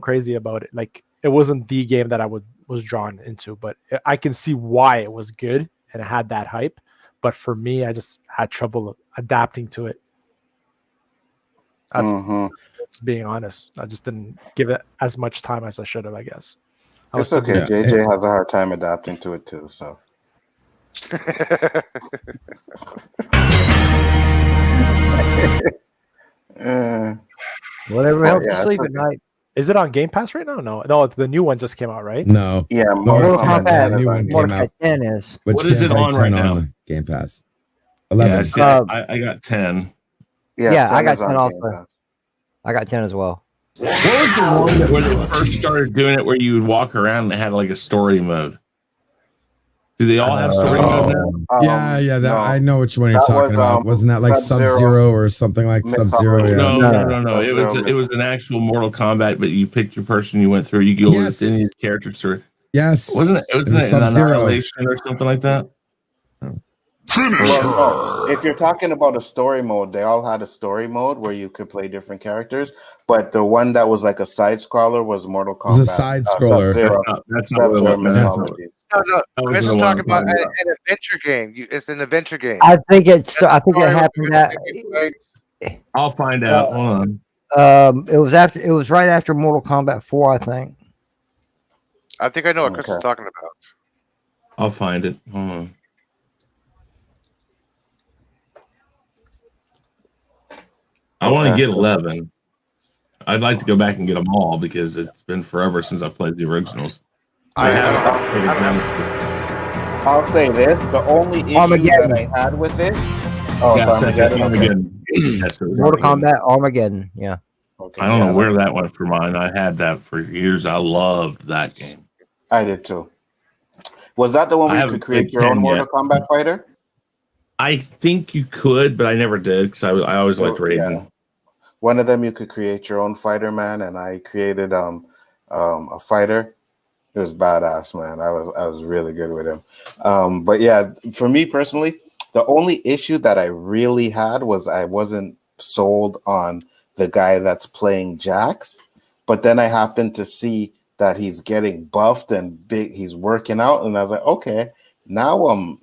crazy about it. Like it wasn't the game that I was drawn into, but I can see why it was good and it had that hype. But for me, I just had trouble adapting to it. That's Mhm. just being honest. I just didn't give it as much time as I should have, I guess. I was It's still- okay. Yeah. JJ has a hard time adapting to it too. So Whatever Oh, helps yeah, you sleep it's at okay. night. Is it on Game Pass right now? No, the new one just came out, right? No. yeah, Mortal Mortal Kombat, Kombat the new one is on came Mortal out. Kombat 10 is. Which What is you it can play on 10 right now? the Game Pass. 11. Yeah, see, Uh, I got 10. Yeah, I 10 got is on 10 Game also. Pass. I got 10 as well. What was the one that when they first started doing it where you would walk around and it had like a story mode? Do they all have story mode now? Yeah, that no. I know which one you're That talking was, about. Wasn't that like Sub-Zero Sub-Zero or something like Mythology. Sub-Zero? Yeah. No, No. no. It was an actual Mortal Kombat, but you picked your person you went through. You go Yes. within your characters. Yes. Wasn't it? Wasn't was it an Sub-Zero. Annihilation or something like that? Finish Well, her. if you're talking about a story mode, they all had a story mode where you could play different characters. But the one that was like a side scroller was Mortal Kombat. was a side-scroller. Sub-Zero. That's not what Sub-Zero it was. Mythology. No, That Chris wasn't is the one talking I'm about talking an adventure game. It's an adventure game. I think it That's happened that I'll find out. Hold on. it was right after Mortal Kombat 4, I think. I think I know what Chris Okay. is talking about. I'll find it. Hold on. I want to Okay. get 11. I'd like to go back and get them all because it's been forever since I played the originals. I haven't played them. I'll say this: the only issue Armageddon. that I had with it. Oh, Yes, it's that's Armageddon. Okay. Armageddon. Yes, it was Mortal Armageddon. Kombat Armageddon. Yeah. Okay, I don't yeah, know where that went for mine. I had that for years. I loved that game. I did too. Was that the one I where you haven't could create played your own 10 Mortal yet. Kombat fighter? I think you could, but I never did because I always liked Oh, Raiden. yeah. One of them you could create your own fighter, man, and I created a fighter. It was badass, man. I was really good with him. But yeah, for me personally, the only issue that I really had was I wasn't sold on the guy that's playing Jax. But then I happened to see that he's getting buffed and big. He's working out, and I was like, okay, now I'm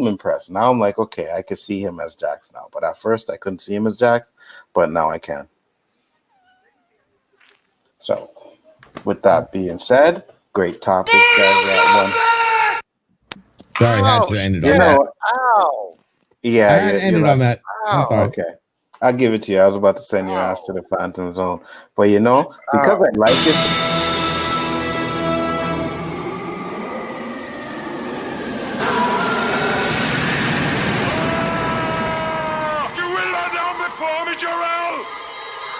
impressed. Now I'm like, okay, I could see him as Jax now. But at first, I couldn't see him as Jax, but now I can. So, with that being said, great topics, guys. That Sorry, I had to end it one, on you that. know, Ow! yeah, I had to you're end it right. on that. I'm Ow! sorry. Okay, I'll give it to you. I was about to send your ass to the Phantom Zone, but you know, because I like it. You will lie down before me, Jarrell!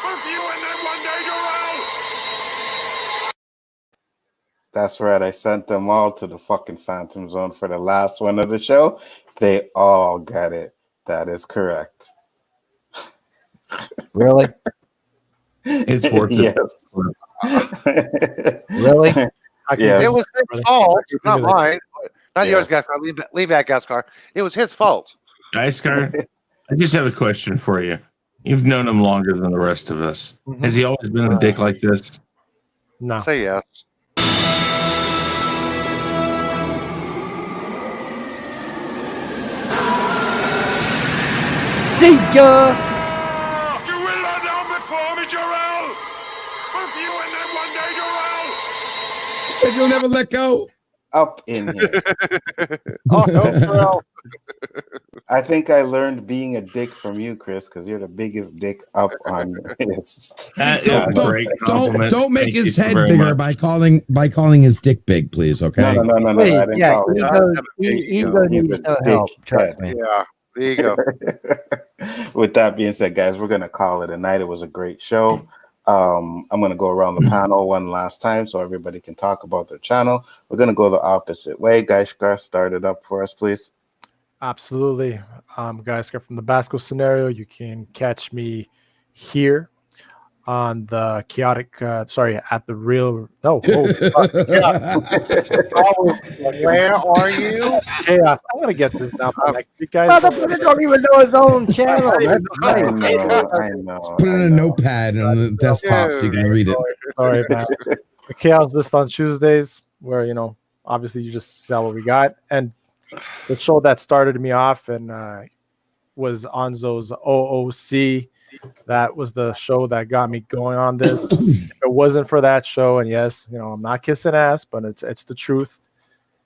Both you and them one day, Jarrell! That's right. I sent them all to the fucking Phantom Zone for the last one of the show. They all got it. That is correct. Really? It's worth it. Yes. Really? I can Yes. It was his brother. fault, not Really. mine. Not yours, Yes. Gascar. Leave that, Gascar. It was his fault. Icecar, I just have a question for you. You've known him longer than the rest of us. Mhm. Has he always been a dick like this? No. Say yes. See ya! You will lie down before me, Jarrell! Both you and them one day, Jarrell! Said you'll never let go. Up in here. Oh, no, Jarrell. I think I learned being a dick from you, Chris, because you're the biggest dick up on the list. That is a great compliment. Don't make Thank his you so head very bigger much. by calling his dick big, please. Okay. No. I Please, didn't yeah, call it. ego He's needs a no big help. Trust head. me. Yeah, there you go. With that being said, guys, we're gonna call it a night. It was a great show. I'm gonna go around the panel one last time so everybody can talk about their channel. We're gonna go the opposite way. Guys, start it up for us, please. Absolutely. Guys, from the Basco Scenario, you can catch me here on the chaotic, at the real, no, Where are you? chaos. I'm going to get this down for next week, guys. Motherfucker don't even know his own channel. That's I nice. know. Put it in a notepad on the desktop so you can read it. Sorry, man. The Chaos List on Tuesdays, where, obviously you just sell what we got. And the show that started me off and was Anzo's OOC. That was the show that got me going on this. If it wasn't for that show, and yes, I'm not kissing ass, but it's the truth.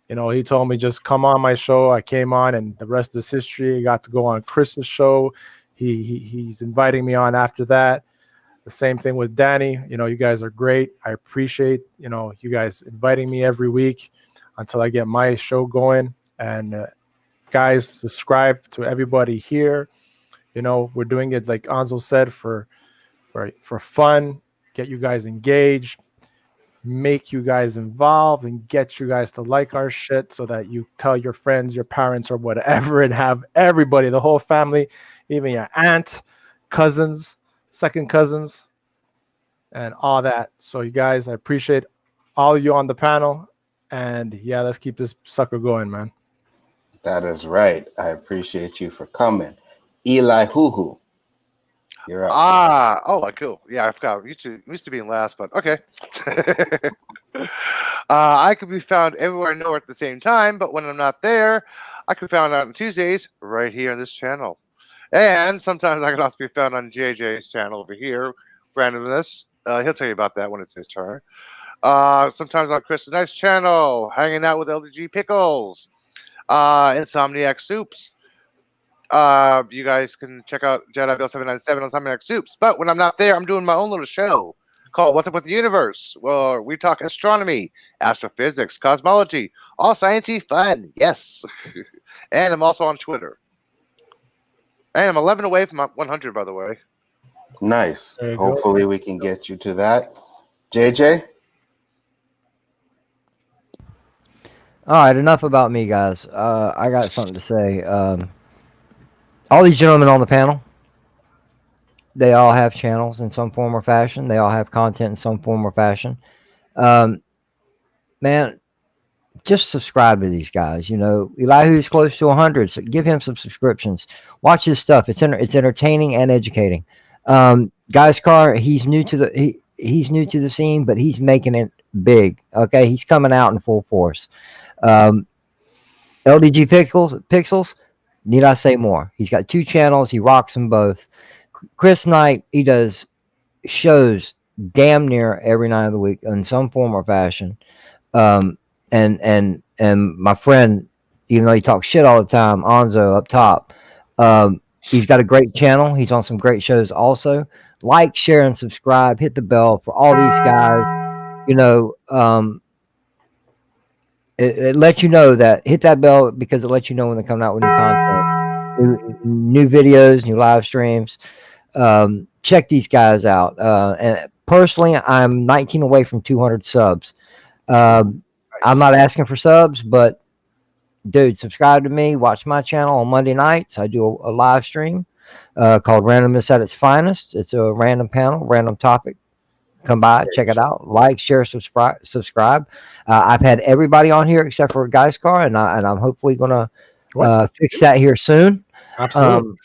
He told me just come on my show. I came on, and the rest is history. I got to go on Chris's show. He's inviting me on after that. The same thing with Danny. You guys are great. I appreciate you guys inviting me every week until I get my show going. And guys, subscribe to everybody here. We're doing it like Anzo said for fun, get you guys engaged, make you guys involved, and get you guys to like our shit so that you tell your friends, your parents, or whatever, and have everybody, the whole family, even your aunt, cousins, second cousins, and all that. So you guys, I appreciate all of you on the panel. And yeah, let's keep this sucker going, man. That is right. I appreciate you for coming. Elihu-Who, you're up. Cool. Yeah, I forgot. Used to being last, but okay. I could be found everywhere and nowhere at the same time, but when I'm not there, I can be found out on Tuesdays right here on this channel. And sometimes I can also be found on JJ's channel over here, Randomness. He'll tell you about that when it's his turn. Sometimes on Chris's Nice channel, hanging out with LDG Pickles, Insomniac Soups. You guys can check out Jedi Bill 797 on Insomniac Soups. But when I'm not there, I'm doing my own little show called What's Up with the Universe, where we talk astronomy, astrophysics, cosmology, all sciencey fun. Yes. And I'm also on Twitter. And I'm 11 away from 100, by the way. Nice. Hopefully we can get you to that. JJ? All right, enough about me, guys. I got something to say. All these gentlemen on the panel, they all have channels in some form or fashion. They all have content in some form or fashion. Man, just subscribe to these guys. Elihu's close to 100, so give him some subscriptions. Watch his stuff. It's entertaining and educating. Guys, he's new to the scene, but he's making it big. Okay, he's coming out in full force. LDG Pixels, need I say more? He's got 2 channels. He rocks them both. Chris Knight, he does shows damn near every night of the week in some form or fashion. And my friend, even though he talks shit all the time, Anzo up top, he's got a great channel. He's on some great shows also. Like, share, and subscribe. Hit the bell for all these guys. It lets you know that, hit that bell because it lets you know when they're coming out with new content, new videos, new live streams. Check these guys out. And personally, I'm 19 away from 200 subs. I'm not asking for subs, but dude, subscribe to me. Watch my channel on Monday nights. I do a live stream called Randomness at its Finest. It's a random panel, random topic. Come by, check it out. Like, share, subscribe. I've had everybody on here except for Geiscar, and I'm hopefully gonna fix that here soon. Absolutely.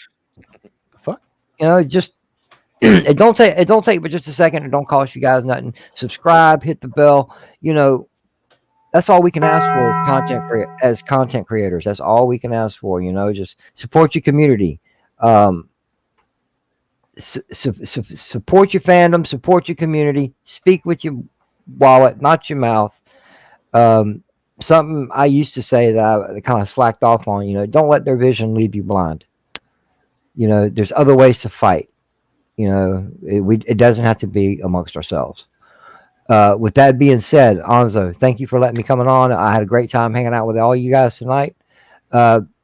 Fuck. You know, just it don't take but just a second. It don't cost you guys nothing. Subscribe, hit the bell. You know, that's all we can ask for as content creators. That's all we can ask for. You know, just support your community. Support your fandom, support your community, speak with your wallet, not your mouth. Something I used to say that I kind of slacked off on, you know, don't let their vision leave you blind. You know, there's other ways to fight. You know, it doesn't have to be amongst ourselves. With that being said, Anzo, thank you for letting me come on. I had a great time hanging out with all you guys tonight.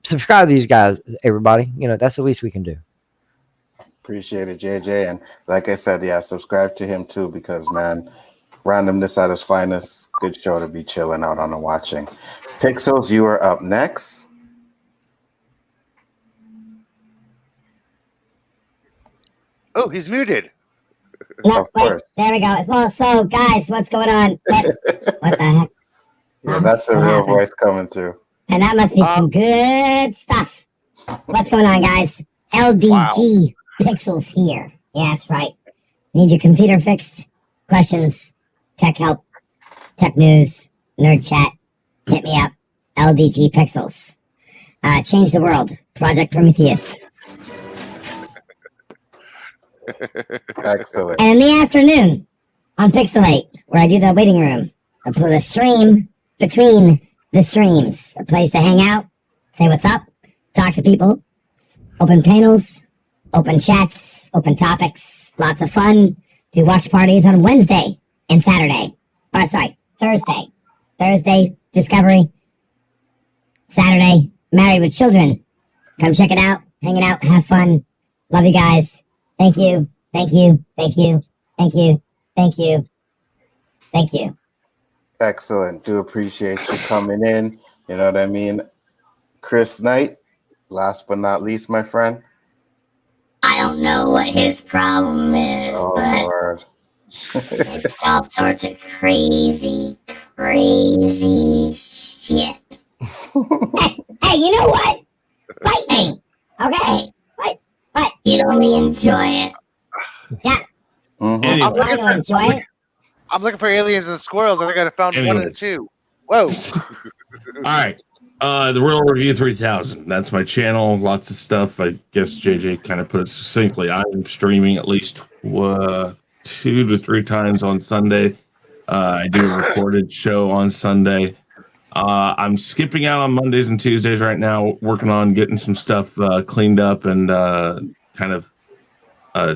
Subscribe to these guys, everybody. You know, that's the least we can do. Appreciate it, JJ. And like I said, yeah, subscribe to him too, because man, Randomness at its Finest, good show to be chilling out on and watching. Pixels, you are up next. Oh, he's muted. No, Of course. There we go. Well, so guys, what's going on? What the heck? Yeah, that's the real voice coming through. And that must be some good stuff. What's going on, guys? LDG Pixels here. Yeah, that's right. Need your computer fixed? Questions, tech help, tech news, nerd chat. Hit me up. LDG Pixels. Change the world. Project Prometheus. Excellent. And in the afternoon on Pixelate, where I do the waiting room, I put a stream between the streams. A place to hang out, say what's up, talk to people, open panels, open chats, open topics, lots of fun. Do watch parties on Wednesday and Saturday. Or sorry, Thursday. Thursday, Discovery. Saturday, Married with Children. Come check it out, hang it out, have fun. Love you guys. Thank you. Thank you. Thank you. Thank you. Thank you. Thank you. Excellent. Do appreciate you coming in. You know what I mean? Chris Knight, last but not least, my friend. I don't know what his problem is, Oh, but Lord. it's all sorts of crazy shit. hey, you know what? Fight me, okay? But you'd only enjoy it. Yeah. Mhm. Anyway. I'm going to enjoy it. I'm looking for aliens and squirrels. I think I found one and two. Whoa. All right. The Real Review 3000. That's my channel. Lots of stuff. I guess JJ kind of put it succinctly. I'm streaming at least 2 to 3 times on Sunday. I do a recorded show on Sunday. I'm skipping out on Mondays and Tuesdays right now, working on getting some stuff cleaned up and kind of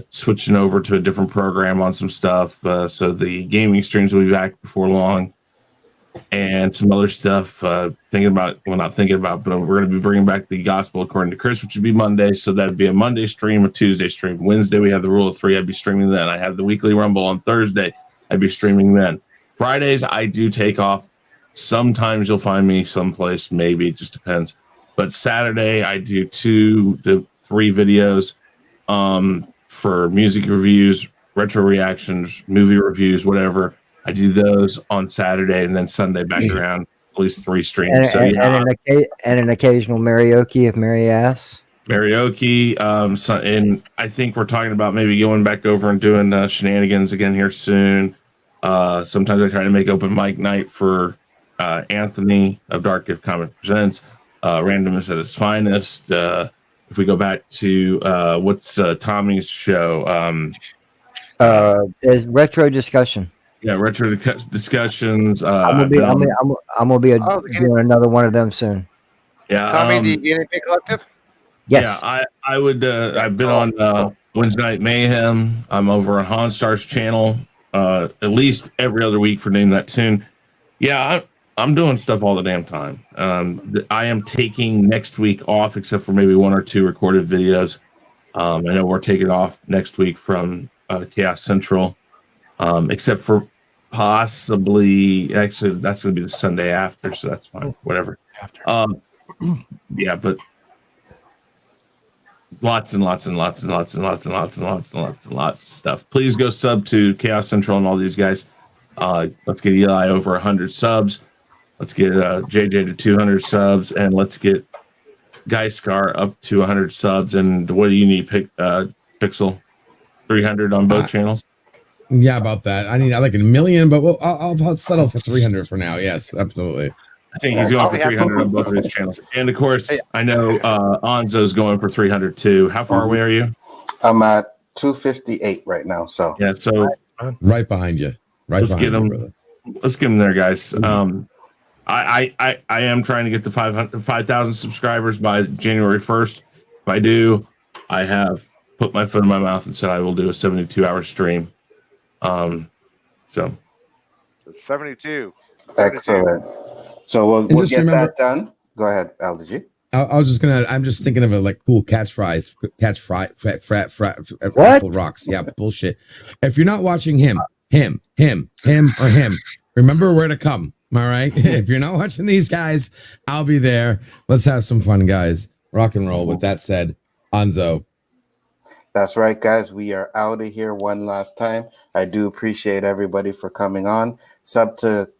switching over to a different program on some stuff. So the gaming streams will be back before long. And some other stuff, not thinking about, but we're going to be bringing back the Gospel According to Chris, which would be Monday. So that'd be a Monday stream, a Tuesday stream. Wednesday, we have the Rule of 3. I'd be streaming then. I have the Weekly Rumble on Thursday. I'd be streaming then. Fridays, I do take off. Sometimes you'll find me someplace, maybe, it just depends. But Saturday, I do 2 to 3 videos for music reviews, retro reactions, movie reviews, whatever. I do those on Saturday, and then Sunday back around, at least 3 streams. And an occasional karaoke if Mary asks. Karaoke, and I think we're talking about maybe going back over and doing shenanigans again here soon. Sometimes I try to make open mic night for Anthony of Dark Gift Comic Presents, Randomness at its Finest. If we go back to what's Tommy's show? Is retro discussion. Yeah, retro discussions. I'm gonna be doing another one of them soon. Yeah, Tommy, the Guinea Pig Collective. Yes. Yeah, I would. I've been on Wednesday Night Mayhem. I'm over on Honstar's channel at least every other week for Name That Tune. Yeah, I'm doing stuff all the damn time. I am taking next week off, except for maybe 1 or 2 recorded videos. I know we're taking off next week from Chaos Central, except for possibly. Actually, that's going to be the Sunday after, so that's fine. Whatever. Yeah, but lots and lots and lots and lots and lots and lots and lots and lots and lots of stuff. Please go sub to Chaos Central and all these guys. Let's get Eli over 100 subs. Let's get JJ to 200 subs, and let's get Guy Scar up to 100 subs. And what do you need, Pixel? 300 on both channels? Yeah, about that. I like 1 million, but I'll settle for 300 for now. Yes, absolutely. I think he's going for 300 on both of his channels. And of course, I know Anzo's going for 300 too. How far away are you? I'm at 258 right now. So yeah, so right behind you. Right. Let's get him. Let's get him there, guys. I am trying to get to 5,000 subscribers by January 1st. If I do, I have put my foot in my mouth and said I will do a 72-hour stream. So 72. Excellent. So we'll get that done. Go ahead, LDG. I'm just thinking of it like cool catch What? rocks. Yeah, bullshit. If you're not watching him, or him, remember where to come. All right. If you're not watching these guys, I'll be there. Let's have some fun, guys. Rock and roll. With that said, Anzo. That's right, guys. We are out of here one last time. I do appreciate everybody for coming on. Sub to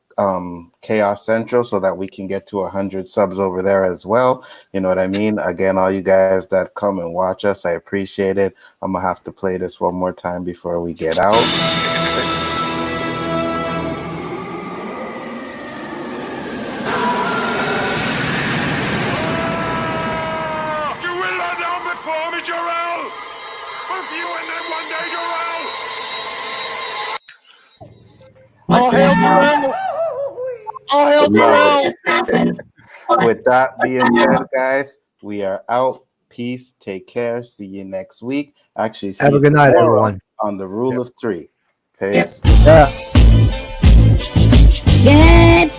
Chaos Central so that we can get to 100 subs over there as well. You know what I mean? Again, all you guys that come and watch us, I appreciate it. I'm gonna have to play this one more time before we get out. You will lie down before me, Jarrell! Both you and them one day, Jarrell! All hail Jarrell! All hail Jarrell! With that being said, guys, we are out. Peace. Take care. See you next week. Actually, see Have a you good night, tomorrow everyone. on the Rule of Three. Peace. Yeah. Good.